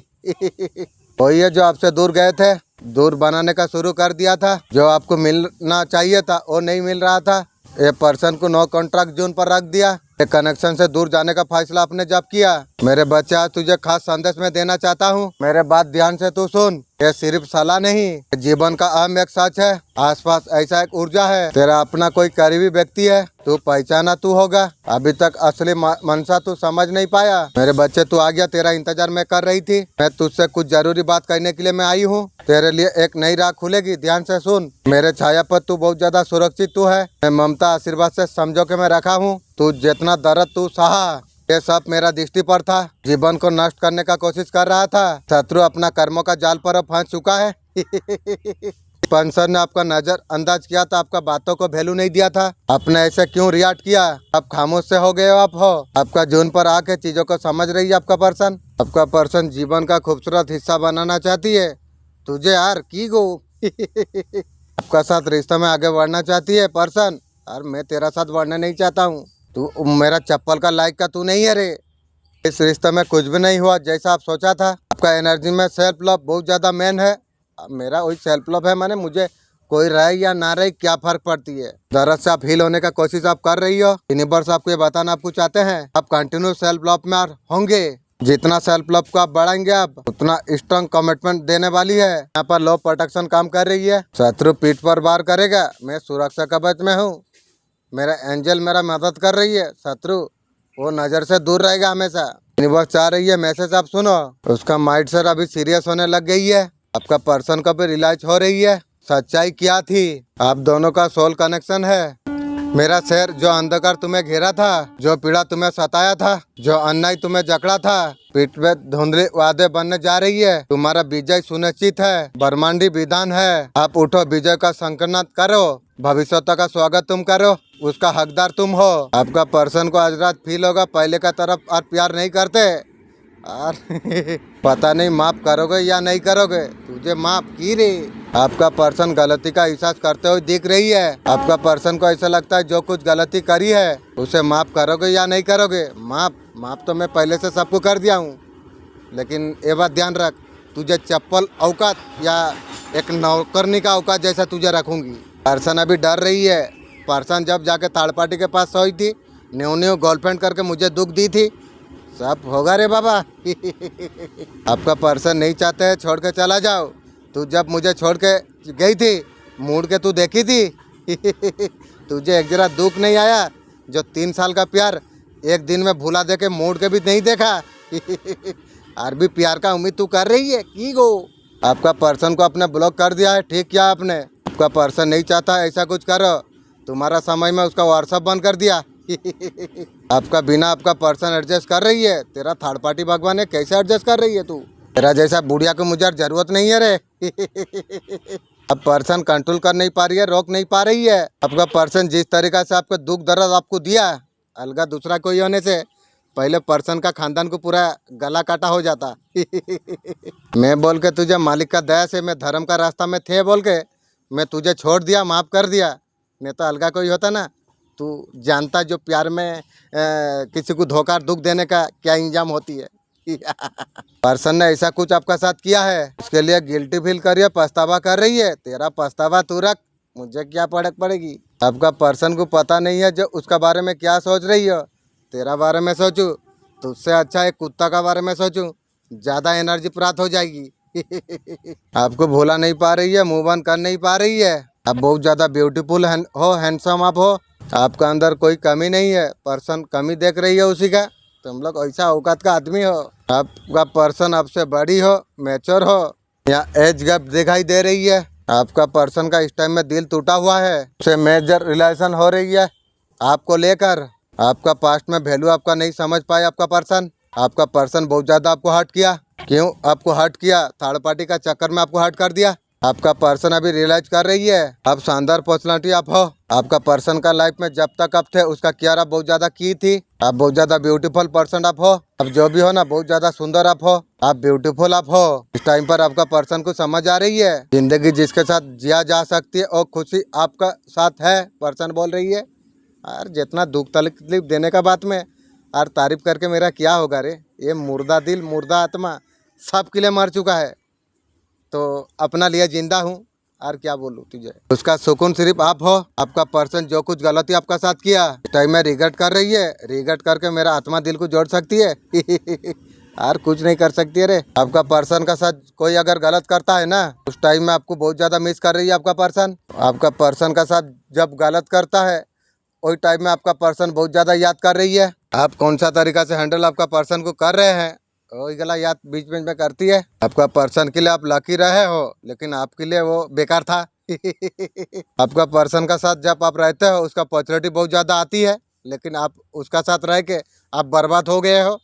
वही है जो आपसे दूर गए थे, दूर बनाने का शुरू कर दिया था। जो आपको मिलना चाहिए था वो नहीं मिल रहा था। ये पर्सन को नो कॉन्ट्रैक्ट जोन पर रख दिया। ये कनेक्शन से दूर जाने का फैसला आपने जब किया। मेरे बच्चे, आज तुझे खास संदेश में देना चाहता हूँ। मेरे बात ध्यान से तू सुन। ये सिर्फ सलाह नहीं, जीवन का अहम एक सच है। आसपास ऐसा एक ऊर्जा है, तेरा अपना कोई करीबी व्यक्ति है, तू पहचाना तू होगा। अभी तक असली मनसा तू समझ नहीं पाया। मेरे बच्चे, तू आ गया, तेरा इंतजार मैं कर रही थी। मैं तुझसे कुछ जरूरी बात कहने के लिए मैं आई हूँ। तेरे लिए एक नई राह खुलेगी, ध्यान से सुन। मेरे छाया पर तू बहुत ज्यादा सुरक्षित तू है। मैं ममता आशीर्वाद से समझो के मैं रखा हूँ। तू जितना दर्द तू सहा, ये सब मेरा दृष्टि पर था। जीवन को नष्ट करने का कोशिश कर रहा था। शत्रु अपना कर्मों का जाल पर अब फंस चुका है। पंसर ने आपका नजर अंदाज किया था, आपका बातों को वैल्यू नहीं दिया था। आपने ऐसे क्यों रिएक्ट किया? आप खामोश से हो गए हो। आप हो आपका जून पर आके चीजों को समझ रही है। आपका पर्सन जीवन का खूबसूरत हिस्सा बनाना चाहती है। तुझे यार की गो आपका साथ रिश्ते में आगे बढ़ना चाहती है पर्सन। और मैं तेरा साथ बढ़ना नहीं चाहता हूँ। तू मेरा चप्पल का लायक का तू नहीं है रे। इस रिश्ते में कुछ भी नहीं हुआ जैसा आप सोचा था। आपका एनर्जी में सेल्फ लव बहुत ज्यादा मेन है। मेरा वही सेल्फ लव है, माने मुझे कोई रहे या ना रहे क्या फर्क पड़ती है। दर्द से आप हील होने का कोशिश आप कर रही हो। यूनिवर्स आपको ये बताना आपको चाहते हैं, आप कंटिन्यू सेल्फ लव में होंगे। जितना सेल्फ लव को आप बढ़ाएंगे, आप उतना स्ट्रॉन्ग कमिटमेंट देने वाली है। यहाँ पर लव प्रोटेक्शन काम कर रही है। शत्रु पीठ पर वार करेगा, मैं सुरक्षा कवच में हूँ। मेरा एंजल मेरा मदद कर रही है। शत्रु वो नजर से दूर रहेगा हमेशा। यूनिवर्स चाह रही है मैसेज आप सुनो। उसका माइंड सेट अभी सीरियस होने लग गई है। आपका पर्सन को भी रियलाइज हो रही है। सच्चाई क्या थी? आप दोनों का सोल कनेक्शन है। मेरा शहर, जो अंधकार तुम्हें घेरा था, जो पीड़ा तुम्हें सताया था, जो अन्याय तुम्हें जकड़ा था, पीठ पे धुंधली वादे बनने जा रही है। तुम्हारा विजय सुनिश्चित है, ब्रह्मांडी विधान है। आप उठो, विजय का संकल्प करो, भविष्यता का स्वागत तुम करो, उसका हकदार तुम हो। आपका पर्सन को आज रात फील होगा पहले का तरफ और प्यार नहीं करते और पता नहीं माफ करोगे या नहीं करोगे। तुझे माफ की रे। आपका पर्सन गलती का एहसास करते हुए दिख रही है। आपका पर्सन को ऐसा लगता है जो कुछ गलती करी है उसे माफ करोगे या नहीं करोगे। माफ तो मैं पहले से सबको कर दिया हूँ, लेकिन ये बात ध्यान रख, तुझे चप्पल औकात या एक नौकरनी का औकात जैसा तुझे रखूंगी। पर्सन अभी डर रही है। पर्सन जब जाके थर्ड पार्टी के पास सोई थी, न्यू गर्लफ्रेंड करके मुझे दुख दी थी। सब होगा रे बाबा। आपका पर्सन नहीं चाहते है छोड़ के चला जाओ। तू जब मुझे छोड़ के गई थी, मुड़ के तू देखी थी। तुझे एक जरा दुख नहीं आया? जो 3 साल का प्यार एक दिन में भुला दे के मोड़ के भी नहीं देखा। और भी प्यार का उम्मीद तू कर रही है की गो। आपका पर्सन को अपने ब्लॉक कर दिया है, ठीक किया आपने। आपका पर्सन नहीं चाहता ऐसा कुछ करो। तुम्हारा समय में उसका व्हाट्सएप बंद कर दिया। आपका बिना आपका पर्सन एडजस्ट कर रही है। तेरा थर्ड पार्टी भगवान है, कैसे एडजस्ट कर रही है तू? तेरा जैसा बुढ़िया को मुझे जरूरत नहीं है रे। अब पर्सन कंट्रोल कर नहीं पा रही है, रोक नहीं पा रही है। आपका पर्सन जिस तरीका से आपको दुख दर्द आपको दिया, अलगा दूसरा कोई होने से पहले पर्सन का खानदान को पूरा गला काटा हो जाता। मैं बोल के तुझे मालिक का दया से मैं धर्म का रास्ता में थे बोल के मैं तुझे छोड़ दिया, माफ़ कर दिया। नहीं तो अलगा कोई होता ना, तू जानता जो प्यार में किसी को धोखा दुख देने का क्या इंजाम होती है। पर्सन ने ऐसा कुछ आपका साथ किया है, उसके लिए गिल्टी फील कर रही है, पछतावा कर रही है। तेरा पछतावा तू रख, मुझे क्या फर्क पड़ेगी। आपका पर्सन को पता नहीं है जो उसका बारे में क्या सोच रही हो। तेरा बारे में सोचूं तो उससे अच्छा एक कुत्ता का बारे में सोचूं, ज़्यादा एनर्जी प्राप्त हो जाएगी। आपको भूला नहीं पा रही है, मूव ऑन कर नहीं पा रही है। आप बहुत ज़्यादा ब्यूटीफुल हो, हैंडसम आप हो। आपका अंदर कोई कमी नहीं है। पर्सन कमी देख रही है उसी का। तुम लोग ऐसा औकात का आदमी हो। आपका पर्सन आपसे बड़ी हो, मैच्योर हो, या एज गैप दिखाई दे रही है। आपका पर्सन का इस टाइम में दिल टूटा हुआ है, उससे मेजर रिलेशन हो रही है आपको लेकर। आपका पास्ट में वैल्यू आपका नहीं समझ पाए आपका पर्सन। आपका पर्सन बहुत ज़्यादा आपको हर्ट किया। क्यों आपको हर्ट किया? थर्ड पार्टी का चक्कर में आपको हर्ट कर दिया। आपका पर्सन अभी रियलाइज कर रही है आप शानदार पर्सनालिटी आप हो। आपका पर्सन का लाइफ में जब तक आप थे उसका केयर आप बहुत ज़्यादा की थी। आप बहुत ज़्यादा ब्यूटीफुल पर्सन आप हो। अब जो भी हो ना, बहुत ज़्यादा सुंदर आप हो, आप ब्यूटीफुल आप हो। इस टाइम पर आपका पर्सन को समझ आ रही है जिंदगी जिसके साथ जिया जा सकती है और खुशी आपका साथ है। पर्सन बोल रही है यार जितना दुख तकलीफ देने का बात में और तारीफ करके मेरा क्या होगा रे। ये मुर्दा दिल मुर्दा आत्मा सबके लिए मर चुका है, तो अपना लिए जिंदा हूँ और क्या बोलूँ तुझे। उसका सुकून सिर्फ आप हो। आपका पर्सन जो कुछ गलती आपका साथ किया इस टाइम में रिग्रेट कर रही है। रिग्रेट करके मेरा आत्मा दिल को जोड़ सकती है। और कुछ नहीं कर सकती है रे। आपका पर्सन का साथ कोई अगर गलत करता है ना, उस टाइम में आपको बहुत ज़्यादा मिस कर रही है आपका पर्सन। आपका पर्सन का साथ जब गलत करता है वही टाइम में आपका पर्सन बहुत ज़्यादा याद कर रही है। आप कौन सा तरीका से हैंडल आपका पर्सन को कर रहे हैं वही गला याद बीच बीच में करती है। आपका पर्सन के लिए आप लकी रहे हो, लेकिन आपके लिए वो बेकार था। आपका पर्सन का साथ जब आप रहते हो उसका अपॉर्चुनिटी बहुत ज़्यादा आती है, लेकिन आप उसका साथ रह के आप बर्बाद हो गए हो।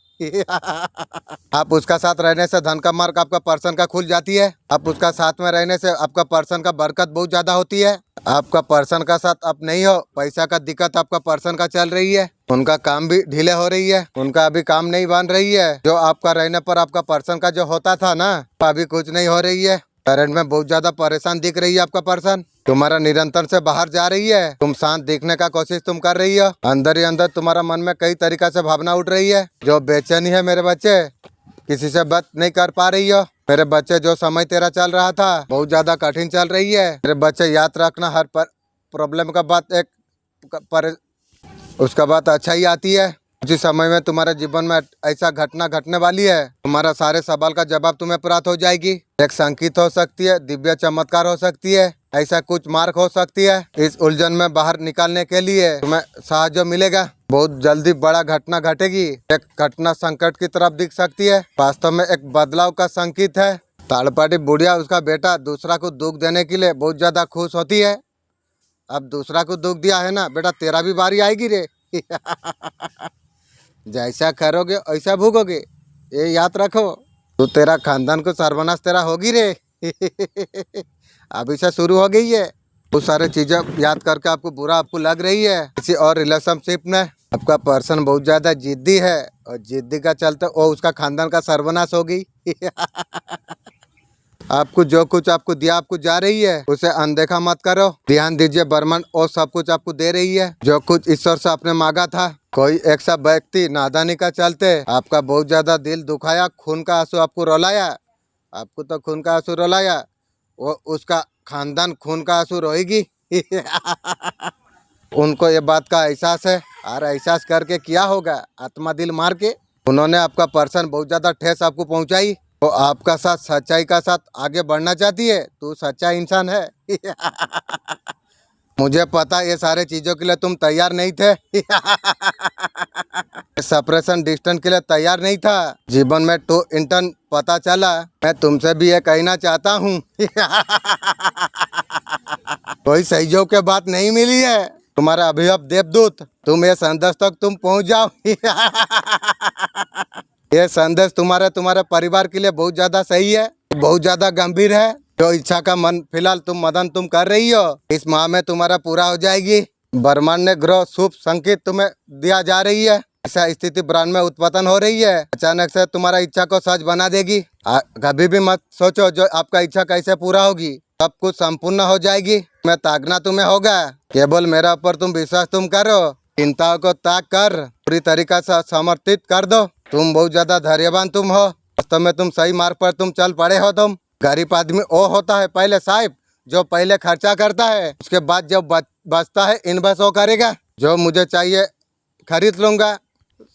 आप उसका साथ रहने से धन का मार्ग आपका पर्सन का खुल जाती है। आप उसका साथ में रहने से आपका पर्सन का बरकत बहुत ज़्यादा होती है। आपका पर्सन का साथ आप नहीं हो, पैसा का दिक्कत आपका पर्सन का चल रही है। उनका काम भी ढीले हो रही है, उनका अभी काम नहीं बन रही है। जो आपका रहने पर आपका पर्सन का जो होता था ना, अभी कुछ नहीं हो रही है। पेरेंट में बहुत ज्यादा परेशान दिख रही है आपका पर्सन। तुम्हारा निरंतर से बाहर जा रही है। तुम शांत दिखने का कोशिश तुम कर रही हो, अंदर ही अंदर तुम्हारा मन में कई तरीका से भावना उठ रही है। जो बेचैनी है मेरे बच्चे, किसी से बात नहीं कर पा रही हो मेरे बच्चे। जो समय तेरा चल रहा था बहुत ज्यादा कठिन चल रही है मेरे बच्चे। याद रखना हर प्रॉब्लम का बात उसका बात अच्छा ही आती है। जिस समय में तुम्हारे जीवन में ऐसा घटना घटने वाली है, तुम्हारा सारे सवाल का जवाब तुम्हें प्राप्त हो जाएगी। एक संकेत हो सकती है, दिव्य चमत्कार हो सकती है, ऐसा कुछ मार्ग हो सकती है। इस उलझन में बाहर निकालने के लिए तुम्हें साहाय्य मिलेगा। बहुत जल्दी बड़ा घटना घटेगी। एक घटना संकट की तरफ दिख सकती है, वास्तव में एक बदलाव का संकेत है। ताड़पाटी बुढ़िया उसका बेटा दूसरा को दुख देने के लिए बहुत ज़्यादा खुश होती है। अब दूसरा को दुख दिया है ना बेटा, तेरा भी बारी आएगी रे। जैसा करोगे ऐसा भोगोगे, ये याद रखो। तो तेरा खानदान को सर्वनाश तेरा होगी रे। अभी से शुरू हो गई है। बहुत सारे चीज़ें याद करके आपको बुरा आपको लग रही है। किसी और रिलेशनशिप में आपका पर्सन बहुत ज़्यादा जिद्दी है और जिद्दी का चलते वो उसका खानदान का सर्वनाश होगी। आपको जो कुछ आपको दिया आपको जा रही है उसे अनदेखा मत करो। ध्यान दीजिए ब्रह्मांड और सब कुछ आपको दे रही है। जो कुछ ईश्वर से आपने मांगा था, कोई एक सा व्यक्ति नादानी का चलते आपका बहुत ज्यादा दिल दुखाया, खून का आंसू आपको रुलाया। आपको तो खून का आंसू रुलाया, वो उसका खानदान खून का आंसू रोएगी। उनको ये बात का एहसास है और एहसास करके क्या होगा, आत्मा दिल मार के उन्होंने आपका पर्सन बहुत ज्यादा ठेस आपको पहुंचाई। वो आपका साथ सच्चाई का साथ आगे बढ़ना चाहती है। तू सच्चा इंसान है। मुझे पता ये सारे चीजों के लिए तुम तैयार नहीं थे। सेपरेशन डिस्टेंस के लिए तैयार नहीं था। जीवन में टू इंटर्न पता चला। मैं तुमसे भी ये कहना चाहता हूँ। कोई सहयोग के बात नहीं मिली है। तुम्हारा अभिभावक देवदूत, तुम ये संदेश तक तुम पहुँच जाओ। ये संदेश तुम्हारे परिवार के लिए बहुत ज्यादा सही है, बहुत ज्यादा गंभीर है। जो इच्छा का मन फिलहाल तुम कर रही हो, इस माह में तुम्हारा पूरा हो जाएगी। ब्रह्मांड ने ग्रह शुभ संकेत तुम्हें दिया जा रही है। ऐसा स्थिति ब्रह्मांड में उत्पन्न हो रही है, अचानक से तुम्हारा इच्छा को सच बना देगी। कभी भी मत सोचो जो आपका इच्छा कैसे पूरा होगी, सब कुछ संपूर्ण हो जाएगी। मैं ताकना तुम्हें होगा, केवल मेरा ऊपर तुम विश्वास तुम करो। चिंताओं को त्याग कर पूरी तरीका से समर्पित कर दो। तुम बहुत ज्यादा धैर्यवान तुम हो। वास्तव में तुम सही मार्ग पर तुम चल पड़े हो। तुम गरीब आदमी वो होता है पहले साहिब, जो पहले खर्चा करता है, उसके बाद जब बचता है इन्वेस्ट वो करेगा। जो मुझे चाहिए खरीद लूंगा,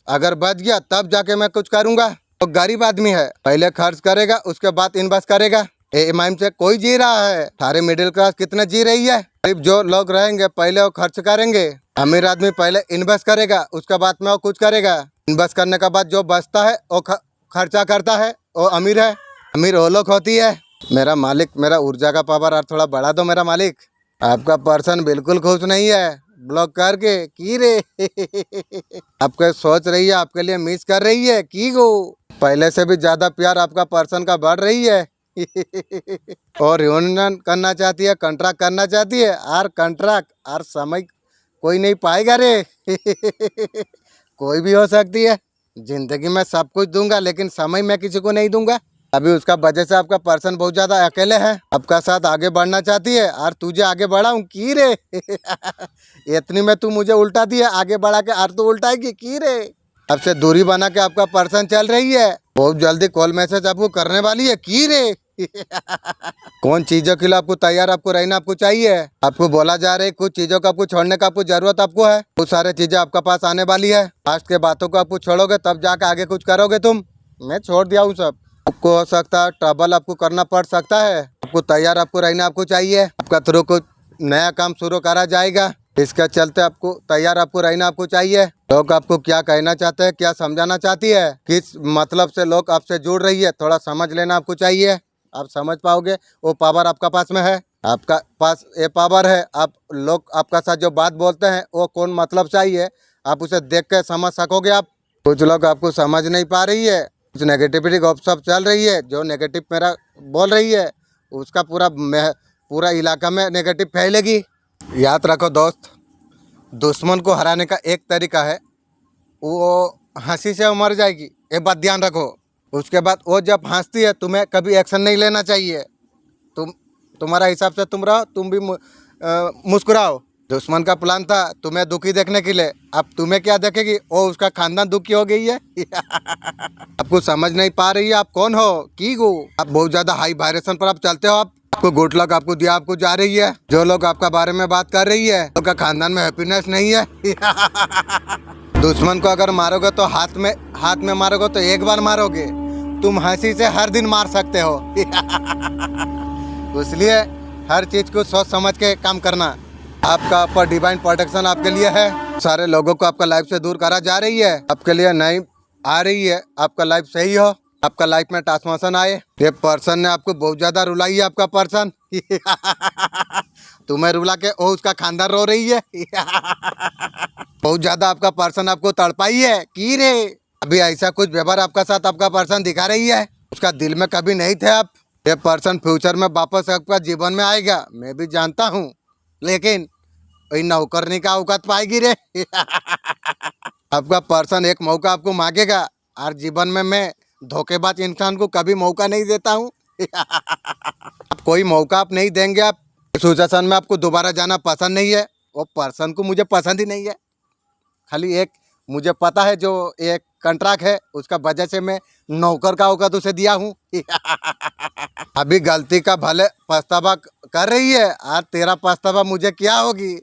अगर बच गया तब जाके मैं कुछ करूंगा। तो गरीब आदमी है, पहले खर्च करेगा उसके बाद इन्वेस्ट करेगा। EMI से कोई जी रहा है, सारे मिडिल क्लास कितने जी रही है। गरीब जो लोग रहेंगे पहले वो खर्च करेंगे, अमीर आदमी पहले इन्वेस्ट करेगा उसके बाद में वो कुछ करेगा। इन्वेस्ट करने के बाद जो बचता है वो खर्चा करता है, वो अमीर है। अमीर वो लोग होती है। मेरा मालिक, मेरा ऊर्जा का पावर और थोड़ा बढ़ा दो मेरा मालिक। आपका पर्सन बिल्कुल खुश नहीं है, ब्लॉक करके की रे। आपके सोच रही है, आपके लिए मिस कर रही है की गो। पहले से भी ज्यादा प्यार आपका पर्सन का बढ़ रही है। और यूनियन करना चाहती है, कॉन्ट्रैक्ट करना चाहती है। और कॉन्ट्रैक्ट और समय कोई नहीं पाएगा रे। कोई भी हो सकती है। जिंदगी में सब कुछ दूंगा लेकिन समय मैं किसी को नहीं दूंगा। अभी उसका वजह से आपका पर्सन बहुत ज्यादा अकेले है, आपका साथ आगे बढ़ना चाहती है और तुझे आगे बढ़ाऊं की रे। इतनी में तू मुझे उल्टा दिया, आगे बढ़ा के और तू उल्टाएगी की रे। अब से दूरी बना के आपका पर्सन चल रही है। बहुत जल्दी कॉल मैसेज आपको करने वाली है की रे। कौन चीजों के लिए आपको तैयार आपको रहना आपको चाहिए। आपको बोला जा रहा है कुछ चीजों का आपको छोड़ने का आपको जरूरत आपको है। बहुत सारे चीजें आपका पास आने वाली है। पास्ट के बातों को आपको छोड़ोगे तब जाके आगे कुछ करोगे तुम। मैं छोड़ दिया हूँ सब। आपको हो सकता है ट्रबल आपको करना पड़ सकता है। आपको तैयार आपको रहना आपको चाहिए। आपका थ्रू कुछ नया काम शुरू करा जाएगा, इसके चलते आपको तैयार आपको रहना आपको चाहिए। लोग आपको क्या कहना चाहते हैं, क्या समझाना चाहती है, किस मतलब से लोग आपसे जुड़ रही है, थोड़ा समझ लेना आपको चाहिए। आप समझ पाओगे, वो पावर आपका पास में है। आपका पास ये पावर है। आप लोग आपका साथ जो बात बोलते हैं वो कौन मतलब चाहिए, आप उसे देख के समझ सकोगे। आप कुछ लोग आपको समझ नहीं पा रही है, कुछ नेगेटिविटी गपशप चल रही है। जो नेगेटिव मेरा बोल रही है उसका पूरा इलाका में नेगेटिव फैलेगी। याद रखो दोस्त, दुश्मन को हराने का एक तरीका है, वो हंसी से मर जाएगी, ये बात ध्यान रखो। उसके बाद वो जब हंसती है तुम्हें कभी एक्शन नहीं लेना चाहिए। तुम्हारा हिसाब से तुम रहो, तुम भी मुस्कुराओ। दुश्मन का प्लान था तुम्हें दुखी देखने के लिए, अब तुम्हें क्या देखेगी, वो उसका खानदान दुखी हो गई है। आपको समझ नहीं पा रही है आप कौन हो की गो। आप बहुत ज्यादा हाई वाइब्रेशन पर आप चलते हो। आपको गुड लक आपको दिया आपको जा रही है। जो लोग आपका बारे में बात कर रही है उनका खानदान में हैप्पीनेस नहीं है। दुश्मन को अगर मारोगे तो हाथ में मारोगे तो एक बार मारोगे, तुम हंसी से हर दिन मार सकते हो। इसलिए हर चीज को सोच समझ के काम करना। आपका ऊपर डिवाइन प्रोटेक्शन आपके लिए है। सारे लोगों को आपका लाइफ से दूर करा जा रही है, आपके लिए नहीं आ रही है। आपका लाइफ सही हो, आपका लाइफ में ट्रांसफॉर्मेशन आए। ये पर्सन ने आपको बहुत ज्यादा रुलाई है, आपका पर्सन तुम्हें रुला के ओ उसका खानदान रो रही है बहुत ज्यादा आपका पर्सन आपको तड़पाई है की रे। अभी ऐसा कुछ व्यवहार आपका साथ आपका पर्सन दिखा रही है, उसका दिल में कभी नहीं थे आप। ये पर्सन फ्यूचर में वापस आपका जीवन में आएगा, मैं भी जानता हूँ, लेकिन वही नौकरनी का औकात पाएगी रे आपका पर्सन एक मौका आपको मांगेगा, और जीवन में मैं धोखेबाज इंसान को कभी मौका नहीं देता हूँ आप कोई मौका आप नहीं देंगे। आप सिचुएशन में आपको दोबारा जाना पसंद नहीं है, वो पर्सन को मुझे पसंद ही नहीं है। खाली एक मुझे पता है जो एक कॉन्ट्रैक्ट है उसका वजह से मैं नौकर का औकात उसे दिया हूँ अभी गलती का भले पछतावा कर रही है, और तेरा पछतावा मुझे क्या होगी,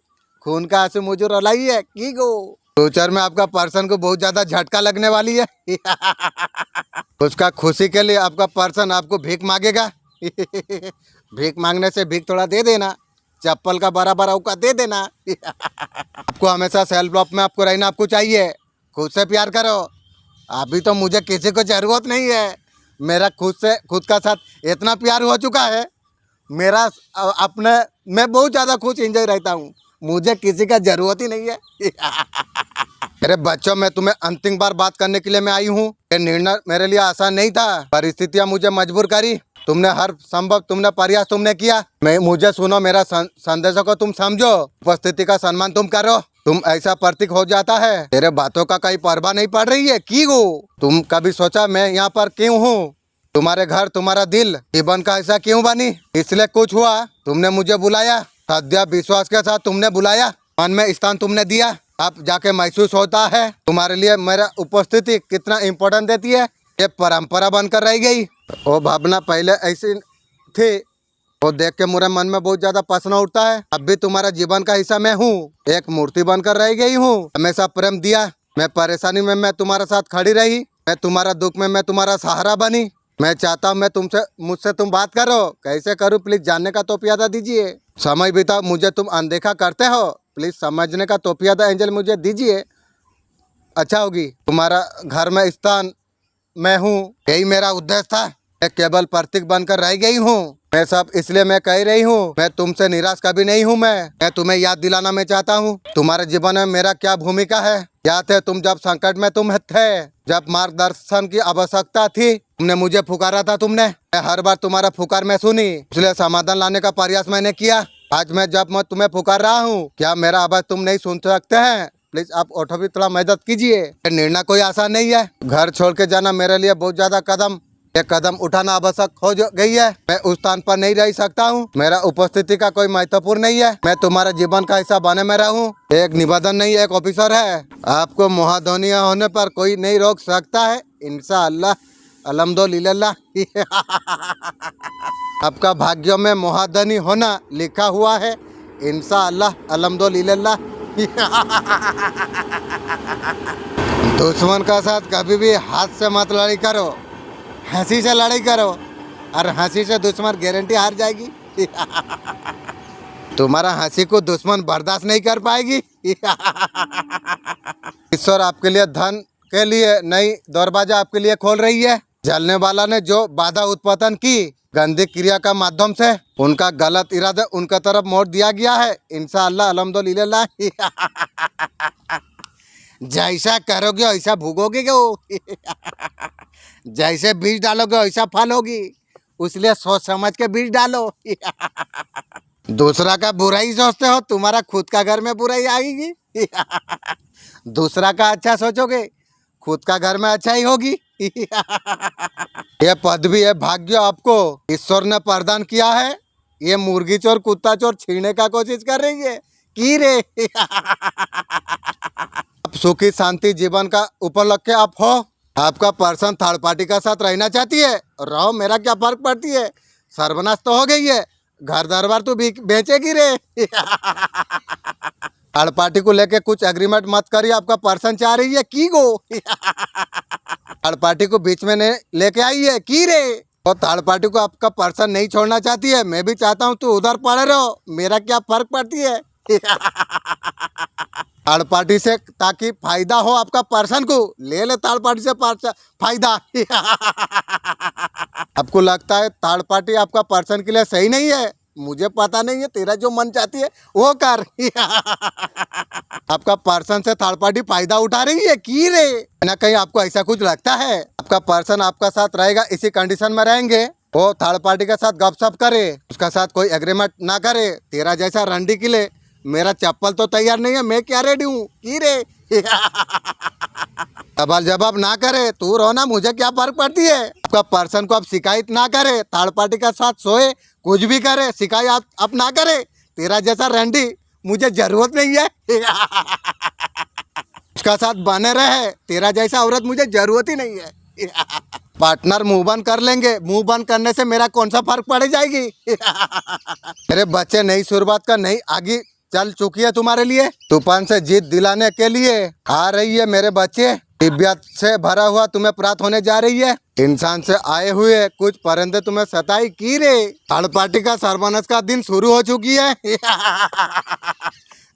खून का आंसू मुझे रुलाई है की गो। फ्यूचर में आपका पर्सन को बहुत ज्यादा झटका लगने वाली है उसका खुशी के लिए आपका पर्सन आपको भीख मांगेगा भीख मांगने से भीख थोड़ा दे देना, चप्पल का बराबर औकात दे देना आपको हमेशा सेल्फ लव में आपको रहना आपको चाहिए, खुद से प्यार करो। अभी तो मुझे किसी को जरूरत नहीं है, मेरा खुद का साथ इतना प्यार हो चुका है, मेरा अपने मैं बहुत ज़्यादा खुश एंजॉय रहता हूँ, मुझे किसी का जरूरत ही नहीं है अरे बच्चों, मैं तुम्हें अंतिम बार बात करने के लिए मैं आई हूँ। ये निर्णय मेरे लिए आसान नहीं था, परिस्थितियाँ मुझे मजबूर करी, तुमने हर संभव प्रयास तुमने किया। मैं मुझे सुनो, मेरा संदेशों को तुम समझो, उपस्थिति का सम्मान तुम करो। तुम ऐसा प्रतीक हो जाता है, तेरे बातों का कहीं परवाह नहीं पड़ रही है की गो। तुम कभी सोचा मैं यहाँ पर क्यों हूँ, तुम्हारे घर तुम्हारा दिल जीवन का ऐसा क्यों बनी, इसलिए कुछ हुआ तुमने मुझे बुलाया, सद्या विश्वास के साथ तुमने बुलाया, मन में स्थान तुमने दिया। अब जाके महसूस होता है तुम्हारे लिए मेरा उपस्थिति कितना इम्पोर्टेंट देती है। ये परंपरा बनकर रह गई, वो भावना पहले ऐसी थी, वो देख के मेरे मन में बहुत ज्यादा पसीना उठता है। अब भी तुम्हारा जीवन का हिस्सा मैं हूँ, एक मूर्ति बनकर रह गई हूँ। हमेशा प्रेम दिया, मैं परेशानी में मैं तुम्हारे साथ खड़ी रही, मैं तुम्हारा दुख में मैं तुम्हारा सहारा बनी। मैं चाहता हूँ मैं मुझसे तुम बात करो, कैसे करूँ प्लीज जानने का तौफीक दीजिए। समय बीता मुझे तुम अनदेखा करते हो, प्लीज समझने का तौफीक एंजल मुझे दीजिए, अच्छा होगी। तुम्हारा घर में स्थान मैं हूँ, यही मेरा उद्देश्य था, मैं केवल प्रतीक बनकर रह गई हूँ। मैं सब इसलिए मैं कह रही हूँ, मैं तुमसे निराश कभी नहीं हूँ। मैं तुम्हें याद दिलाना मैं चाहता हूँ तुम्हारे जीवन में मेरा क्या भूमिका है। याद है तुम जब संकट में तुम थे, जब मार्गदर्शन की आवश्यकता थी, तुमने मुझे पुकारा था। तुमने मैं हर बार तुम्हारा पुकार में सुनी, इसलिए समाधान लाने का प्रयास मैंने किया। आज मैं तुम्हें पुकार रहा हूँ, क्या मेरा आवाज तुम नहीं सुन सकते हैं? प्लीज आप ऑटो भी थोड़ा मदद कीजिए। निर्णय कोई आसान नहीं है, घर छोड़ के जाना मेरे लिए बहुत ज्यादा एक कदम उठाना आवश्यक हो गई है। मैं उस स्थान पर नहीं रह सकता हूँ, मेरा उपस्थिति का कोई महत्वपूर्ण नहीं है, मैं तुम्हारा जीवन का हिस्सा बने में रहूँ। एक निवेदन नहीं, एक ऑफिसर है, आपको महाधनिया होने पर कोई नहीं रोक सकता है, इंशाअल्लाह अल्हम्दुलिल्लाह आपका भाग्य में महाधनी होना लिखा हुआ है, इंशाअल्लाह अल्हम्दुलिल्लाह दुश्मन का साथ कभी भी हाथ से मत लड़ाई करो, हंसी से लड़ाई करो, और हंसी से दुश्मन गारंटी हार जाएगी तुम्हारा हंसी को दुश्मन बर्दाश्त नहीं कर पाएगी ईश्वर आपके लिए धन के लिए नई दरवाजा आपके लिए खोल रही है। जलने वाला ने जो बाधा उत्पन्न की गंदी क्रिया का माध्यम से, उनका गलत इरादा उनका तरफ मोड़ दिया गया है, इंशाअल्लाह अल्हम्दुलिल्लाह जैसा करोगे वैसा भोगोगे जैसे बीज डालोगे वैसा फल होगी, इसलिए सोच समझ के बीज डालो दूसरा का बुराई सोचते हो, तुम्हारा खुद का घर में बुराई आएगी दूसरा का अच्छा सोचोगे, खुद का घर में अच्छा ही होगी ये पदवी है भाग्य आपको ईश्वर ने प्रदान किया है, ये मुर्गी चोर कुत्ता चोर छीनने का कोशिश कर रही है की रे आप सुखी शांति जीवन का उपलक्ष्य आप हो। आपका पर्सन थर्ड पार्टी का साथ रहना चाहती है, रहो, मेरा क्या फर्क पड़ती है, सर्वनाश तो हो गई है, घर दरबार तो बेचेगी रे थर्ड पार्टी को लेके कुछ एग्रीमेंट मत करिए, आपका पर्सन चाह रही है की गो थर्ड पार्टी को बीच में लेके आई है की रे, और थर्ड पार्टी को आपका पर्सन नहीं छोड़ना चाहती है, मैं भी चाहता हूँ तू उधर पड़े रहो, मेरा क्या फर्क पड़ती है थर्ड पार्टी से ताकि फायदा हो आपका पर्सन को, ले ले थर्ड पार्टी से फायदा। आपको लगता है थर्ड पार्टी आपका पर्सन के लिए सही नहीं है, मुझे पता नहीं है, तेरा जो मन चाहती है वो कर। आपका पर्सन से थर्ड पार्टी फायदा उठा रही है की रे, ना कहीं आपको ऐसा कुछ लगता है? आपका पर्सन आपका साथ रहेगा, इसी कंडीशन में रहेंगे, वो थर्ड पार्टी के साथ गपशप करे, उसका साथ कोई एग्रीमेंट ना करे, तेरा जैसा रंडी के लिए मेरा चप्पल तो तैयार नहीं है, मैं क्या रेडी हूँ की रे। सवाल जवाब ना करे, तू रोना, मुझे क्या फर्क पड़ती है? आपका पर्सन को आप शिकायत ना करे, थर्ड पार्टी के साथ सोए, कुछ भी करे, शिकायत आप ना करे, तेरा जैसा रंडी मुझे जरूरत नहीं है। उसका साथ बने रहे, तेरा जैसा औरत मुझे जरूरत ही नहीं है। पार्टनर मुंह बंद कर लेंगे, मुंह बंद करने से मेरा कौन सा फर्क पड़ जाएगी? मेरे बच्चे नई शुरुआत का नई आगे चल चुकी है तुम्हारे लिए, तूफान से जीत दिलाने के लिए आ रही है मेरे बच्चे, तिब्बत से भरा हुआ तुम्हें प्राप्त होने जा रही है, इंसान से आए हुए कुछ परिंदे तुम्हें सताई की रे, थर्ड पार्टी का सर्वनाश का दिन शुरू हो चुकी है।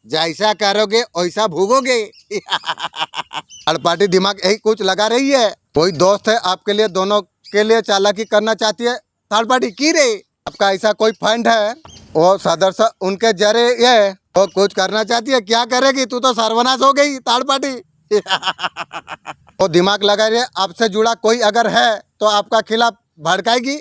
जैसा करोगे वैसा भोगोगे। थर्ड पार्टी दिमाग यही कुछ लगा रही है, कोई दोस्त है आपके लिए, दोनों के लिए चालाकी करना चाहती है थर्ड पार्टी की रे, आपका ऐसा कोई फंड है, वो सदस्य उनके जरिए वो कुछ करना चाहती है, क्या करेगी? तू तो सर्वनाश हो गई थर्ड पार्टी। वो दिमाग लगा रही है, आपसे जुड़ा कोई अगर है तो आपका खिलाफ भड़काएगी।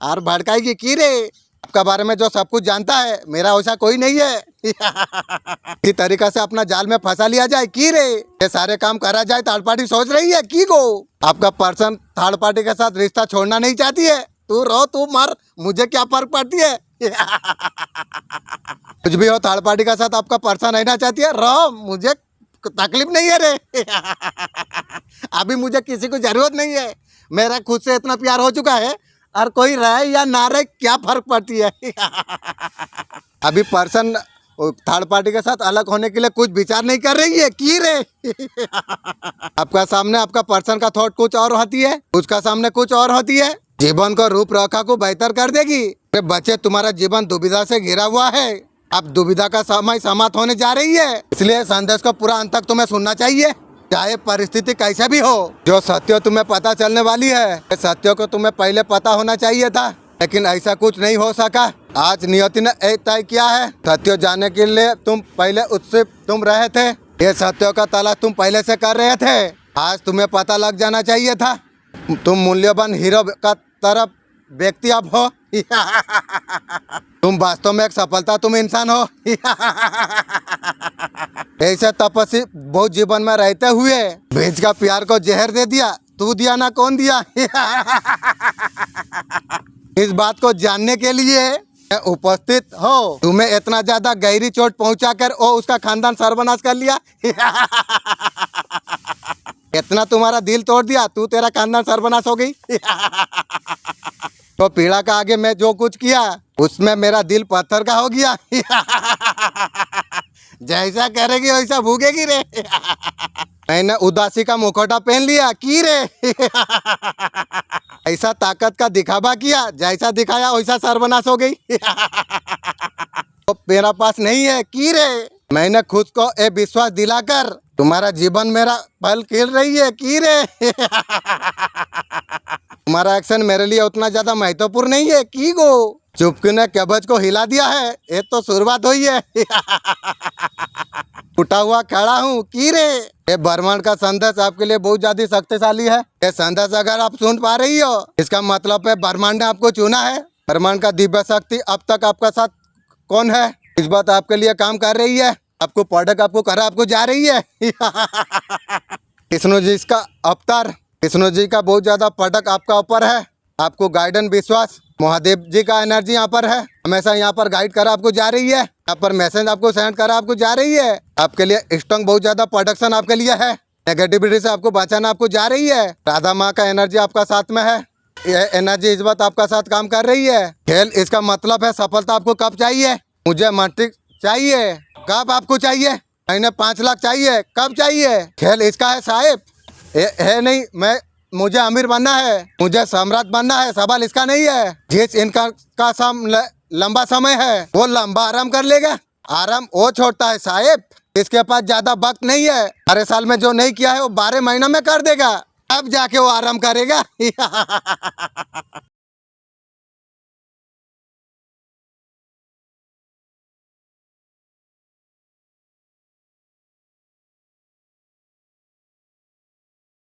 और भड़काएगी की रे, आपका बारे में जो सब कुछ जानता है, मेरा वैसा कोई नहीं है। इसी तरीका से अपना जाल में फंसा लिया जाए की रे, ये सारे काम करा जाए, थर्ड पार्टी सोच रही है की को, आपका पर्सन थर्ड पार्टी के साथ रिश्ता छोड़ना नहीं चाहती है, तू रो तू मर, मुझे क्या फर्क पड़ती है? कुछ भी हो, थर्ड पार्टी के साथ आपका पर्सन रहना चाहती है, रो, मुझे तकलीफ नहीं है रे। अभी मुझे किसी को जरूरत नहीं है, मेरा खुद से इतना प्यार हो चुका है, और कोई रहे या ना रहे क्या फर्क पड़ती है? अभी पर्सन थर्ड पार्टी के साथ अलग होने के लिए कुछ विचार नहीं कर रही है की रे। आपका सामने आपका पर्सन का थॉट कुछ और होती है, उसका सामने कुछ और होती है, जीवन को रूपरेखा को बेहतर कर देगी। बच्चे, तुम्हारा जीवन दुविधा से घिरा हुआ है, अब दुविधा का समय समाप्त होने जा रही है, इसलिए संदेश को पूरा अंत तक तुम्हें सुनना चाहिए, चाहे परिस्थिति कैसे भी हो। जो सत्य तुम्हें पता चलने वाली है, सत्य को तुम्हें पहले पता होना चाहिए था, लेकिन ऐसा कुछ नहीं हो सका। आज नियति ने तय किया है, सत्य जानने के लिए तुम पहले उत्सुक तुम रहे थे, ये सत्य का तलाश तुम पहले से कर रहे थे, आज तुम्हें पता लग जाना चाहिए था। तुम मूल्यवान हीरो का तरफ व्यक्ति अब हो। तुम वास्तव में एक सफलता तुम इंसान हो। ऐसे तपस्वी बहुत जीवन में रहते हुए भेज का प्यार को जहर दे दिया, तू दिया ना कौन दिया? इस बात को जानने के लिए उपस्थित हो, तुम्हें इतना ज्यादा गहरी चोट पहुंचाकर ओ उसका खानदान सर्वनाश कर लिया। इतना तुम्हारा दिल तोड़ दिया, तू तेरा खानदान सर्वनाश हो गई। तो पीड़ा का आगे मैं जो कुछ किया उसमें मेरा दिल पत्थर का हो गया। जैसा करेगी वैसा भूगेगी रे। मैंने उदासी का मुखौटा पहन लिया की रे। ऐसा ताकत का दिखावा किया, जैसा दिखाया वैसा सर्वनाश हो गई। तो मेरा पास नहीं है की रे। मैंने खुद को ये विश्वास दिलाकर तुम्हारा जीवन मेरा पल खेल रही है की रे। तुम्हारा एक्शन मेरे लिए उतना ज्यादा महत्वपूर्ण नहीं है की गो। चुपके ने कब्ज को हिला दिया है, ये तो शुरुआत हुई है। उठा हुआ खड़ा हूँ की रे। ये ब्रह्मांड का संदेश आपके लिए बहुत ज्यादा शक्तिशाली है। ये संदेश अगर आप सुन पा रही हो, इसका मतलब है ब्रह्मांड ने आपको चुना है। ब्रह्मांड का दिव्य शक्ति अब तक आपका साथ कौन है, इस बात आपके लिए काम कर रही है, आपको प्रोडक्ट आपको करा आपको जा रही है। कृष्ण जी का अवतार, कृष्ण जी का बहुत ज्यादा प्रोडक्ट आपका ऊपर है। आपको गाइडेंस विश्वास महादेव जी का एनर्जी यहाँ पर है, हमेशा यहाँ पर गाइड करा आपको जा रही है, यहाँ पर मैसेज आपको सेंड करा आपको जा रही है। आपके लिए स्ट्रॉन्ग बहुत ज्यादा प्रोडक्शन आपके लिए है, नेगेटिविटी से आपको बचाना आपको जा रही है। राधा माँ का एनर्जी आपका साथ में है, यह एनर्जी इस बात आपका साथ काम कर रही है। खेल इसका मतलब है सफलता आपको कब चाहिए, मुझे मैट्रिक चाहिए, कब आपको चाहिए, महीने 5 लाख चाहिए, कब चाहिए। खेल इसका है साहिब, है नहीं मैं मुझे अमीर बनना है, मुझे सम्राट बनना है, सवाल इसका नहीं है। जिस इनका का लंबा समय है, वो लंबा आराम कर लेगा। आराम वो छोड़ता है साहेब, इसके पास ज्यादा वक्त नहीं है। 12 साल में जो नहीं किया है वो 12 महीनों में कर देगा, अब जाके वो आराम करेगा।